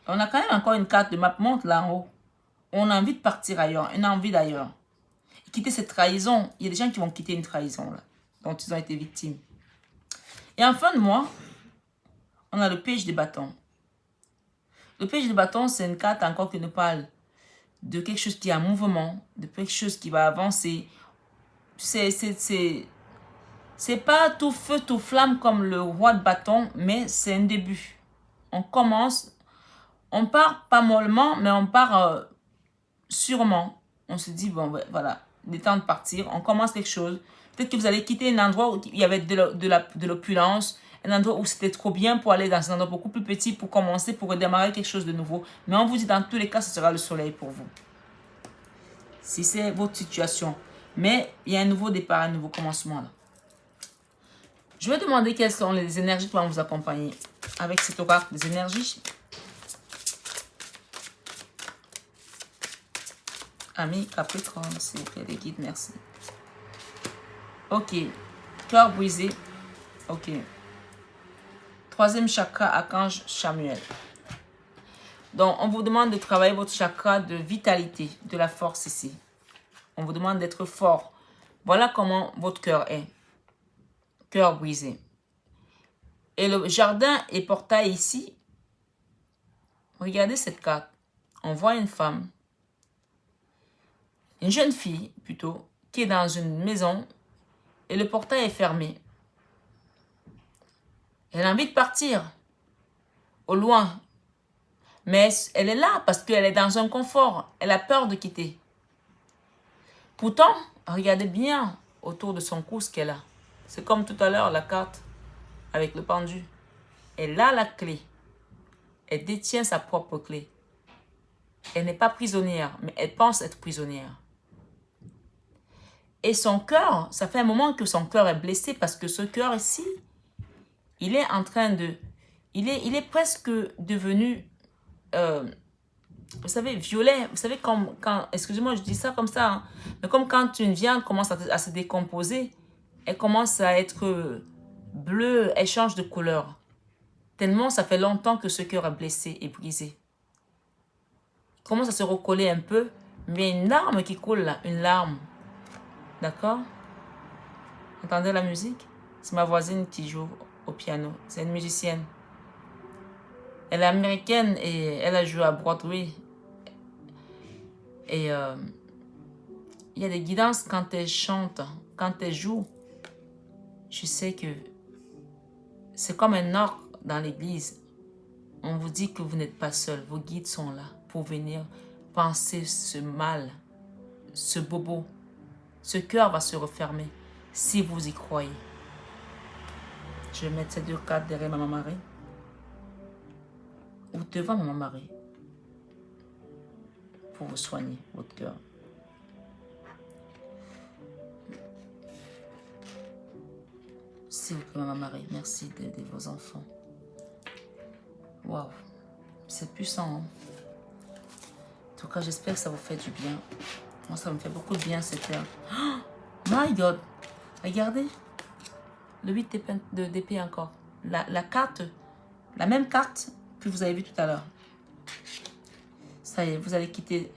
On a quand même encore une carte de map monde là en haut. On a envie de partir ailleurs, une envie d'ailleurs. Quitter cette trahison. Il y a des gens qui vont quitter une trahison là, dont ils ont été victimes. Et en fin de mois, on a le page de bâton. Le page de bâton, c'est une carte encore qui nous parle de quelque chose qui est en mouvement, de quelque chose qui va avancer. C'est pas tout feu, tout flamme comme le roi de bâton, mais c'est un début. On commence, on part pas mollement, mais on part sûrement. On se dit, bon, voilà, il est temps de partir. On commence quelque chose. Peut-être que vous allez quitter un endroit où il y avait de l'opulence, un endroit où c'était trop bien pour aller dans un endroit beaucoup plus petit pour commencer, pour redémarrer quelque chose de nouveau. Mais on vous dit, dans tous les cas, ce sera le soleil pour vous. Si c'est votre situation. Mais il y a un nouveau départ, un nouveau commencement là. Je vais demander quelles sont les énergies qui vont vous accompagner avec cet oracle des énergies. Amis Capricorne, s'il vous plaît, les guides, merci. Ok. Cœur brisé. Ok. Troisième chakra, archange Chamuel. Donc, on vous demande de travailler votre chakra de vitalité, de la force ici. On vous demande d'être fort. Voilà comment votre cœur est. Cœur brisé. Et le jardin et portail ici. Regardez cette carte. On voit une femme. Une jeune fille, plutôt, qui est dans une maison. Et le portail est fermé. Elle a envie de partir. Au loin. Mais elle est là parce qu'elle est dans un confort. Elle a peur de quitter. Pourtant, regardez bien autour de son cou ce qu'elle a. C'est comme tout à l'heure la carte avec le pendu. Elle a la clé. Elle détient sa propre clé. Elle n'est pas prisonnière, mais elle pense être prisonnière. Et son cœur, ça fait un moment que son cœur est blessé parce que ce cœur ici, il est en train de... Il est presque devenu... vous savez, violet. Vous savez, quand excusez-moi, je dis ça comme ça. Hein, mais comme quand une viande commence à se décomposer, elle commence à être bleue, elle change de couleur. Tellement ça fait longtemps que ce cœur est blessé et brisé. Il commence à se recoller un peu, mais une larme qui coule là, une larme. D'accord? Entendez la musique? C'est ma voisine qui joue au piano. C'est une musicienne. Elle est américaine et elle a joué à Broadway. Et il y a des guidances quand elle chante, quand elle joue. Je sais que c'est comme un ordre dans l'église. On vous dit que vous n'êtes pas seul. Vos guides sont là pour venir penser ce mal, ce bobo. Ce cœur va se refermer si vous y croyez. Je vais mettre ces deux cartes derrière Maman Marie. Ou devant Maman Marie. pour vous soigner, votre cœur. S'il vous plaît, Maman Marie, merci d'aider vos enfants. Waouh, c'est puissant. Hein? En tout cas, j'espère que ça vous fait du bien. Moi, ça me fait beaucoup de bien cette heure. Oh, my God! Regardez. Le 8 d'épée encore. La carte, la même carte que vous avez vue tout à l'heure. Ça y est, vous allez quitter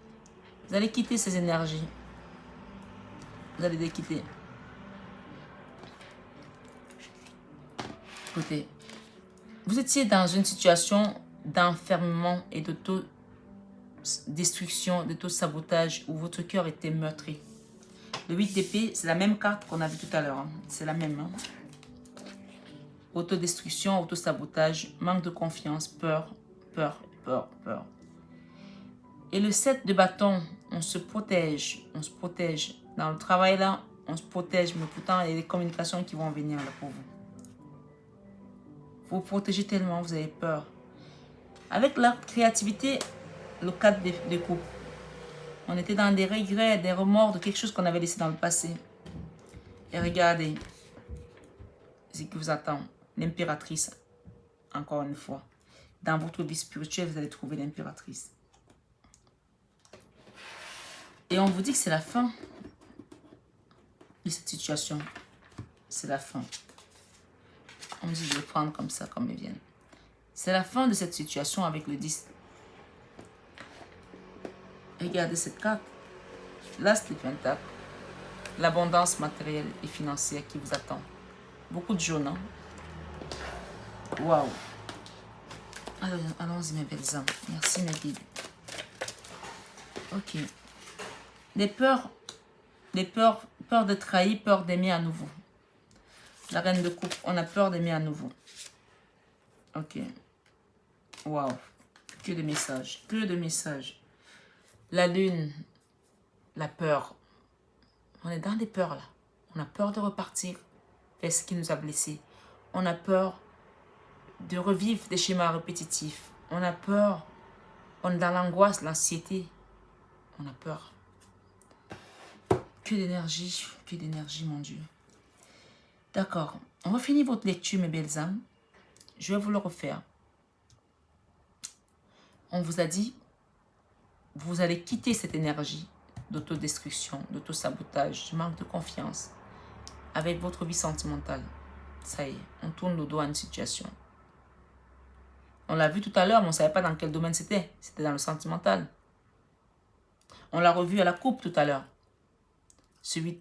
ces énergies. Vous allez les quitter. Écoutez, vous étiez dans une situation d'enfermement et d'auto-destruction, d'auto-sabotage où votre cœur était meurtri. Le 8 d'épée, c'est la même carte qu'on a vue tout à l'heure. Hein. C'est la même. Hein. Autodestruction, auto-sabotage, manque de confiance, peur, peur, peur, peur. Et le 7 de bâton, on se protège. Dans le travail là, on se protège, mais pourtant il y a des communications qui vont venir là pour vous. Vous vous protégez tellement, vous avez peur. Avec la créativité, le 4 de coupe. On était dans des regrets, des remords de quelque chose qu'on avait laissé dans le passé. Et regardez, ce qui vous attend. L'impératrice, encore une fois. Dans votre vie spirituelle, vous allez trouver l'impératrice. Et on vous dit que c'est la fin de cette situation. C'est la fin. On me dit de le prendre comme ça, comme ils viennent. C'est la fin de cette situation avec le 10. Regardez cette carte. L'As de Pentacle. L'abondance matérielle et financière qui vous attend. Beaucoup de jaune, hein? Waouh! Allons-y, mes belles âmes. Merci, mes guides. Ok. Des peurs de trahir, peur d'aimer à nouveau. La reine de coupe, on a peur d'aimer à nouveau. Ok. Waouh. Que de messages. Que de messages. La lune. La peur. On est dans des peurs là. On a peur de repartir vers ce qui nous a blessés. On a peur de revivre des schémas répétitifs. On a peur. On est dans l'angoisse, l'anxiété. On a peur. Que d'énergie, mon Dieu. D'accord. On va finir votre lecture, mes belles âmes. Je vais vous le refaire. On vous a dit, vous allez quitter cette énergie d'autodestruction, d'autosabotage, de manque de confiance avec votre vie sentimentale. Ça y est, on tourne le dos à une situation. On l'a vu tout à l'heure, mais on ne savait pas dans quel domaine c'était. C'était dans le sentimental. On l'a revu à la coupe tout à l'heure. Celui.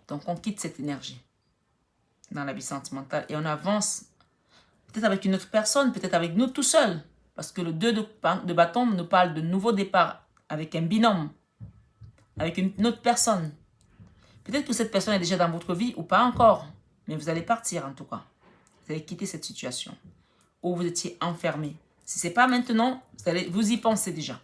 Donc, on quitte cette énergie dans la vie sentimentale et on avance peut-être avec une autre personne, peut-être avec nous tout seul. Parce que le 2 de bâton nous parle de nouveau départ avec un binôme, avec une autre personne. Peut-être que cette personne est déjà dans votre vie ou pas encore, mais vous allez partir en tout cas. Vous allez quitter cette situation où vous étiez enfermé. Si ce n'est pas maintenant, vous y pensez déjà.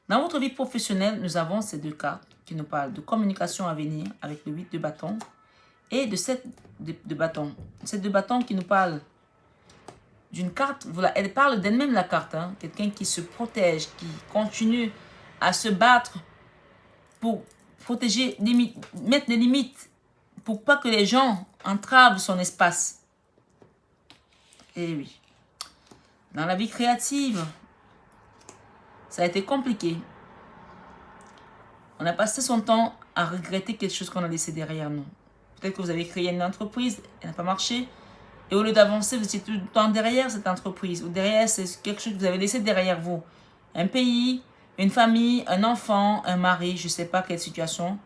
Dans votre vie professionnelle, nous avons ces deux cartes qui nous parlent de communication à venir avec le 8 de bâton et de 7 de bâton. 7 de bâton qui nous parle d'une carte, elle parle d'elle-même la carte, hein, quelqu'un qui se protège, qui continue à se battre pour protéger, mettre des limites pour pas que les gens entravent son espace. Et oui, dans la vie créative, ça a été compliqué. On a passé son temps à regretter quelque chose qu'on a laissé derrière nous. Peut-être que vous avez créé une entreprise, elle n'a pas marché. Et au lieu d'avancer, vous étiez tout le temps derrière cette entreprise. Ou derrière, c'est quelque chose que vous avez laissé derrière vous. Un pays, une famille, un enfant, un mari, je ne sais pas quelle situation.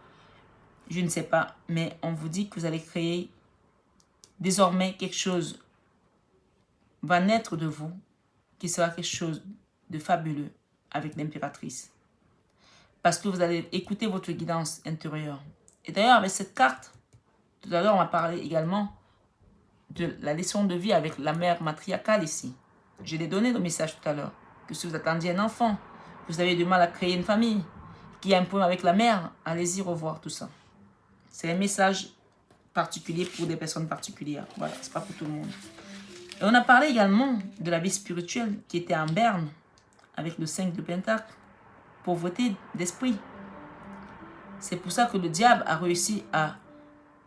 Je ne sais pas. Mais on vous dit que vous allez créer désormais quelque chose va naître de vous qui sera quelque chose de fabuleux avec l'impératrice. Parce que vous allez écouter votre guidance intérieure. Et d'ailleurs, avec cette carte, tout à l'heure, on va parler également de la leçon de vie avec la mère matriarcale ici. Je l'ai donné le message tout à l'heure. Que si vous attendiez un enfant, que vous avez du mal à créer une famille, qu'il y a un problème avec la mère, allez-y revoir tout ça. C'est un message particulier pour des personnes particulières. Voilà, c'est pas pour tout le monde. Et on a parlé également de la vie spirituelle qui était en berne avec le 5 de Pentacle. Pauvreté d'esprit. C'est pour ça que le diable a réussi à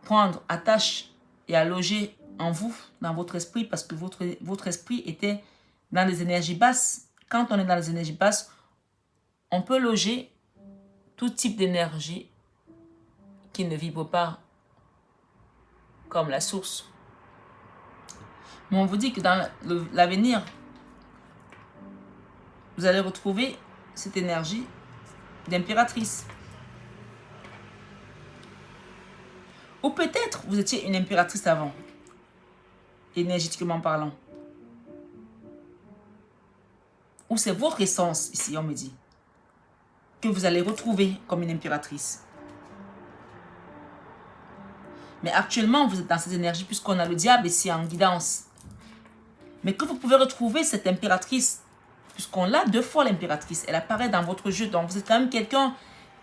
prendre attache et à loger en vous, dans votre esprit, parce que votre esprit était dans les énergies basses. Quand on est dans les énergies basses, on peut loger tout type d'énergie qui ne vibre pas comme la source. Mais on vous dit que dans l'avenir, vous allez retrouver cette énergie d'impératrice. Ou peut-être vous étiez une impératrice avant, énergétiquement parlant. Ou c'est votre essence, ici on me dit, que vous allez retrouver comme une impératrice. Mais actuellement, vous êtes dans cette énergie puisqu'on a le diable ici en guidance. Mais que vous pouvez retrouver cette impératrice, puisqu'on l'a 2 fois l'impératrice, elle apparaît dans votre jeu. Donc vous êtes quand même quelqu'un,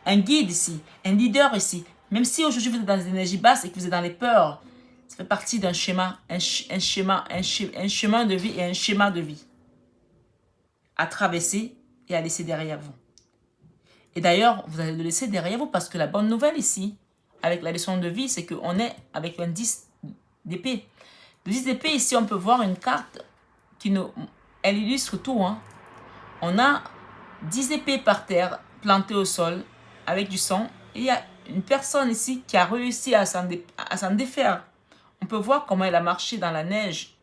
un guide ici, un leader ici. Même si aujourd'hui vous êtes dans les énergies basses et que vous êtes dans les peurs, ça fait partie d'un schéma, un chemin de vie et un schéma de vie à traverser et à laisser derrière vous. Et d'ailleurs, vous allez le laisser derrière vous parce que la bonne nouvelle ici, avec la leçon de vie, c'est qu'on est avec un 10 d'épée. Le 10 d'épée, ici, on peut voir une carte qui nous... Elle illustre tout. Hein. On a 10 épées par terre, plantées au sol, avec du sang. Et il y a une personne ici qui a réussi à s'en défaire. On peut voir comment elle a marché dans la neige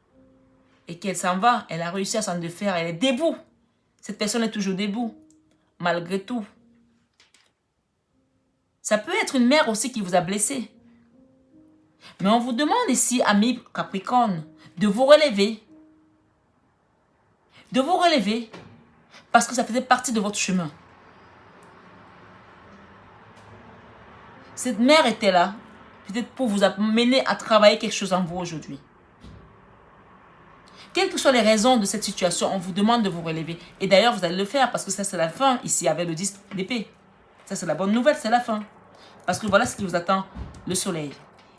et qu'elle s'en va. Elle a réussi à s'en défaire. Elle est debout. Cette personne est toujours debout, malgré tout. Ça peut être une mère aussi qui vous a blessé. Mais on vous demande ici, amis Capricorne, de vous relever. De vous relever parce que ça faisait partie de votre chemin. Cette mère était là, peut-être pour vous amener à travailler quelque chose en vous aujourd'hui. Quelles que soient les raisons de cette situation, on vous demande de vous relever. Et d'ailleurs, vous allez le faire parce que ça, c'est la fin ici avec le 10 d'épée. Ça, c'est la bonne nouvelle, c'est la fin. Parce que voilà ce qui vous attend, le soleil.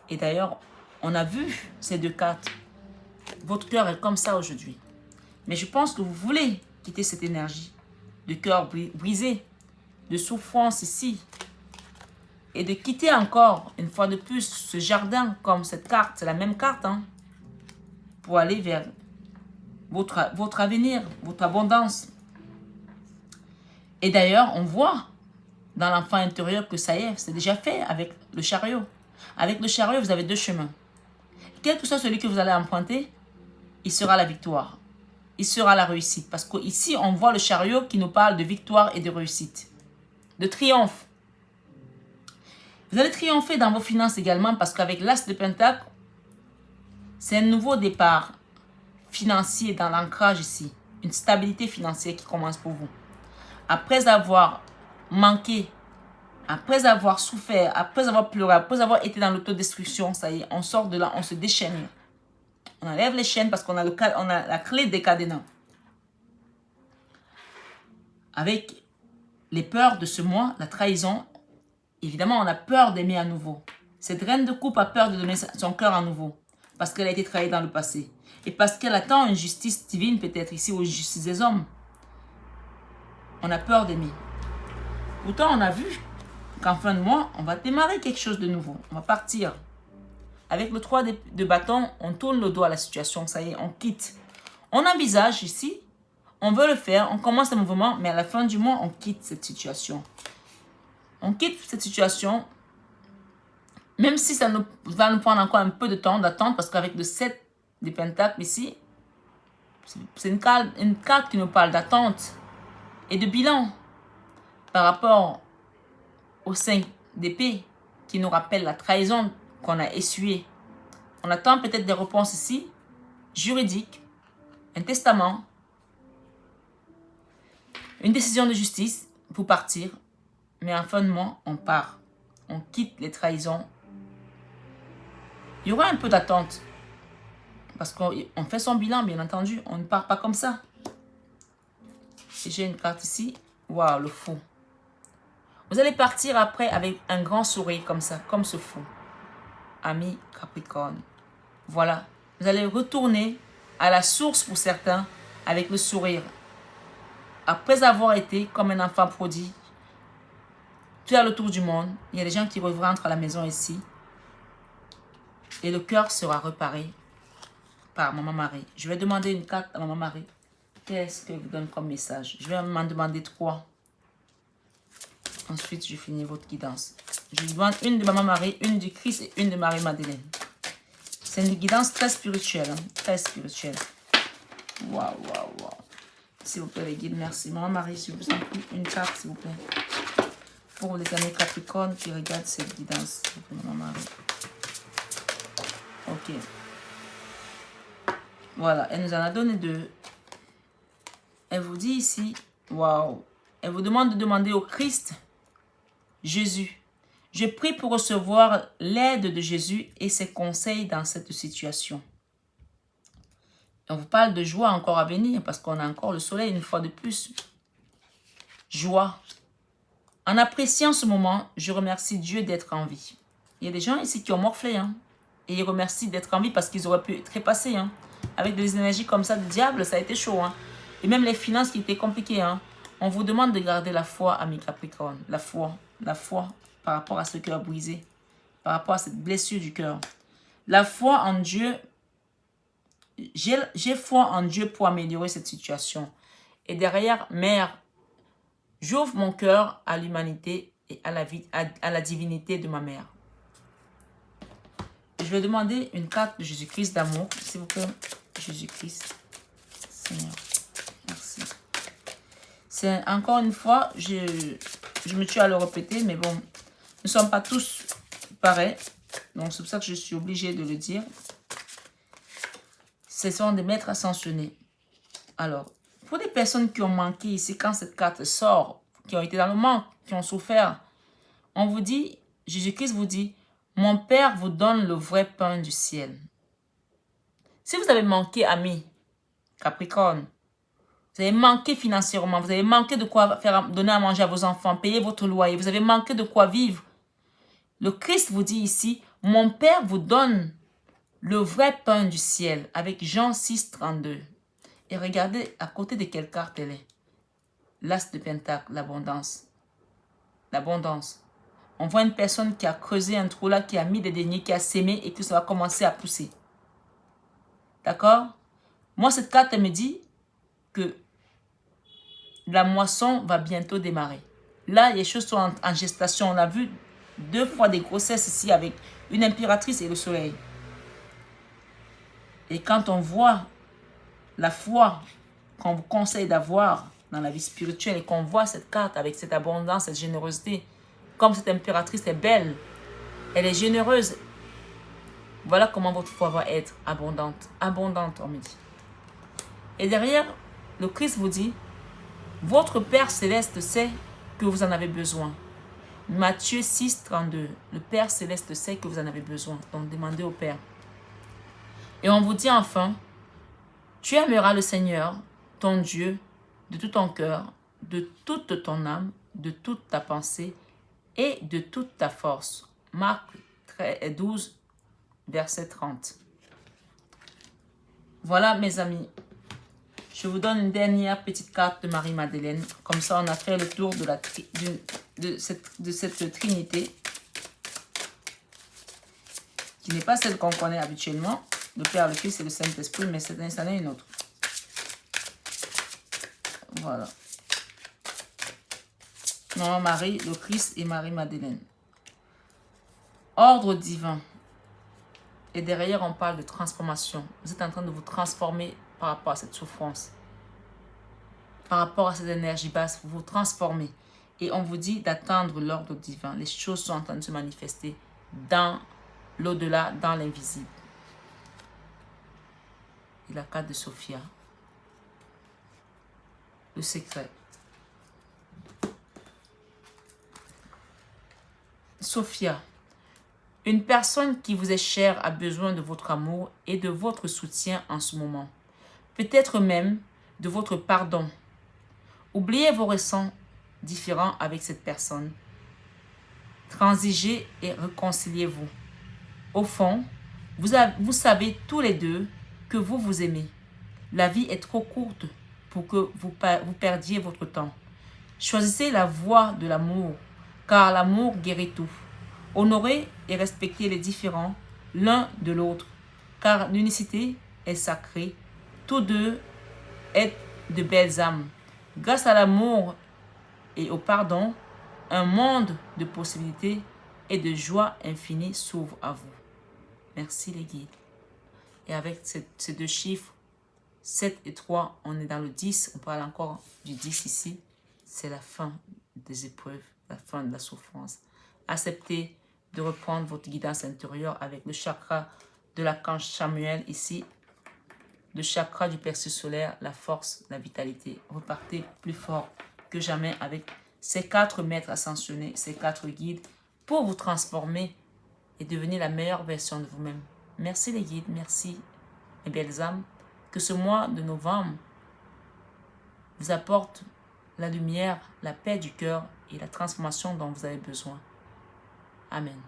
Et d'ailleurs, on a vu ces 2 cartes. Votre cœur est comme ça aujourd'hui. Mais je pense que vous voulez quitter cette énergie de cœur brisé, de souffrance ici. Et de quitter encore, une fois de plus, ce jardin comme cette carte. C'est la même carte, hein, pour aller vers votre avenir, votre abondance. Et d'ailleurs, on voit dans l'enfant intérieur que ça y est, c'est déjà fait avec le chariot. Avec le chariot, vous avez 2 chemins. Quel que soit celui que vous allez emprunter, il sera la victoire. Il sera la réussite. Parce qu'ici, on voit le chariot qui nous parle de victoire et de réussite. De triomphe. Vous allez triompher dans vos finances également parce qu'avec l'As de Pentacle, c'est un nouveau départ financier dans l'ancrage ici. Une stabilité financière qui commence pour vous. Après avoir manqué, après avoir souffert, après avoir pleuré, après avoir été dans l'autodestruction, ça y est, on sort de là, on se déchaîne. On enlève les chaînes parce qu'on a, on a la clé des cadenas. Avec les peurs de ce mois, la trahison, évidemment, on a peur d'aimer à nouveau. Cette reine de coupe a peur de donner son cœur à nouveau parce qu'elle a été trahie dans le passé. Et parce qu'elle attend une justice divine peut-être ici ou une justice des hommes. On a peur d'aimer. Pourtant, on a vu qu'en fin de mois, on va démarrer quelque chose de nouveau. On va partir. Avec le 3 de bâton, on tourne le dos à la situation. Ça y est, on quitte. On envisage ici, on veut le faire, on commence le mouvement, mais à la fin du mois, on quitte cette situation. On quitte cette situation, même si ça va nous prendre encore un peu de temps d'attente, parce qu'avec le 7 des pentacles ici, c'est une carte qui nous parle d'attente et de bilan par rapport au 5 d'épée qui nous rappelle la trahison qu'on a essuyée. On attend peut-être des réponses ici, juridiques, un testament, une décision de justice pour partir. Mais en fin de mois, on part. On quitte les trahisons. Il y aura un peu d'attente. Parce qu'on fait son bilan, bien entendu. On ne part pas comme ça. Et j'ai une carte ici. Waouh, le fou. Vous allez partir après avec un grand sourire comme ça, comme ce fou. Ami Capricorne. Voilà. Vous allez retourner à la source pour certains avec le sourire. après avoir été comme un enfant prodigue, tu as le tour du monde. Il y a des gens qui rentrent à la maison ici. Et le cœur sera reparé par Maman Marie. Je vais demander une carte à Maman Marie. Qu'est-ce qu'elle vous donne comme message? Je vais m'en demander 3. Ensuite, je finis votre guidance. Je lui demande une de Maman Marie, une du Christ et une de Marie-Madeleine. C'est une guidance très spirituelle. Hein? Très spirituelle. Waouh, waouh, waouh. S'il vous plaît, les guides, merci. Maman Marie, je vous en prie, une carte, s'il vous plaît. Pour les années Capricorne qui regardent cette guidance. S'il vous plaît, Maman Marie. Ok. Voilà, elle nous en a donné 2. Elle vous dit ici, waouh. Elle vous demande de demander au Christ, Jésus. Je prie pour recevoir l'aide de Jésus et ses conseils dans cette situation. On vous parle de joie encore à venir parce qu'on a encore le soleil une fois de plus. Joie. En appréciant ce moment, je remercie Dieu d'être en vie. Il y a des gens ici qui ont morflé. Hein, et ils remercient d'être en vie parce qu'ils auraient pu trépasser. Hein. Avec des énergies comme ça de diable, ça a été chaud. Hein. Et même les finances qui étaient compliquées. Hein. On vous demande de garder la foi, amis Capricorne. La foi. La foi par rapport à ce cœur brisé. Par rapport à cette blessure du cœur. La foi en Dieu. J'ai foi en Dieu pour améliorer cette situation. Et derrière, Mère, j'ouvre mon cœur à l'humanité et à la divinité de ma mère. Je vais demander une carte de Jésus-Christ d'amour, s'il vous plaît. Jésus-Christ, Seigneur, merci. C'est encore une fois, je me tue à le répéter, mais bon, nous ne sommes pas tous pareils. Donc c'est pour ça que je suis obligée de le dire. Ce sont des maîtres ascensionnés. Alors, pour les personnes qui ont manqué ici, quand cette carte sort, qui ont été dans le manque, qui ont souffert, on vous dit, Jésus-Christ vous dit, mon Père vous donne le vrai pain du ciel. Si vous avez manqué, amis, Capricorne, vous avez manqué financièrement, vous avez manqué de quoi donner à manger à vos enfants, payer votre loyer, vous avez manqué de quoi vivre. Le Christ vous dit ici, mon Père vous donne le vrai pain du ciel, avec Jean 6, 32. Et regardez à côté de quelle carte elle est. L'as de Pentacle, l'abondance. L'abondance. On voit une personne qui a creusé un trou là, qui a mis des deniers, qui a sémé et que ça va commencer à pousser. D'accord? Moi, cette carte, elle me dit que la moisson va bientôt démarrer. Là, les choses sont en gestation. On a vu 2 fois des grossesses ici avec une impératrice et le soleil. Et quand on voit la foi qu'on vous conseille d'avoir dans la vie spirituelle et qu'on voit cette carte avec cette abondance, cette générosité, comme cette impératrice est belle, elle est généreuse. Voilà comment votre foi va être abondante. Abondante, on me dit. Et derrière, le Christ vous dit, votre Père Céleste sait que vous en avez besoin. Matthieu 6, 32. Le Père Céleste sait que vous en avez besoin. Donc demandez au Père. Et on vous dit enfin, tu aimeras le Seigneur, ton Dieu, de tout ton cœur, de toute ton âme, de toute ta pensée et de toute ta force. Marc 12, verset 30. Voilà mes amis. Je vous donne une dernière petite carte de Marie-Madeleine. Comme ça, on a fait le tour de cette Trinité. Qui n'est pas celle qu'on connaît habituellement. Le Père, le Fils et le Saint-Esprit, mais cette année une autre. Voilà. Maman Marie, le Christ et Marie-Madeleine. Ordre divin. Et derrière, on parle de transformation. Vous êtes en train de vous transformer par rapport à cette souffrance. Par rapport à cette énergie basse, vous vous transformez. Et on vous dit d'attendre l'ordre divin. Les choses sont en train de se manifester dans l'au-delà, dans l'invisible. Et la carte de Sophia. Le secret. Sophia. Une personne qui vous est chère a besoin de votre amour et de votre soutien en ce moment. Peut-être même de votre pardon. Oubliez vos ressents différents avec cette personne. Transigez et réconciliez-vous. Au fond, vous savez tous les deux que vous vous aimez. La vie est trop courte pour que vous perdiez votre temps. Choisissez la voie de l'amour, car l'amour guérit tout. Honorez et respectez les différents l'un de l'autre, car l'unicité est sacrée. Tous deux êtes de belles âmes. Grâce à l'amour et au pardon, un monde de possibilités et de joie infinie s'ouvre à vous. Merci les guides. Et avec ces deux chiffres, 7 et 3, on est dans le 10. On parle encore du 10 ici. C'est la fin des épreuves, la fin de la souffrance. Acceptez de reprendre votre guidance intérieure avec le chakra de l'archange Samuel ici. Le chakra du plexus solaire, la force, la vitalité. Repartez plus fort que jamais avec ces 4 maîtres ascensionnés, ces 4 guides pour vous transformer et devenir la meilleure version de vous-même. Merci les guides, merci mes belles âmes. Que ce mois de novembre vous apporte la lumière, la paix du cœur et la transformation dont vous avez besoin. Amen.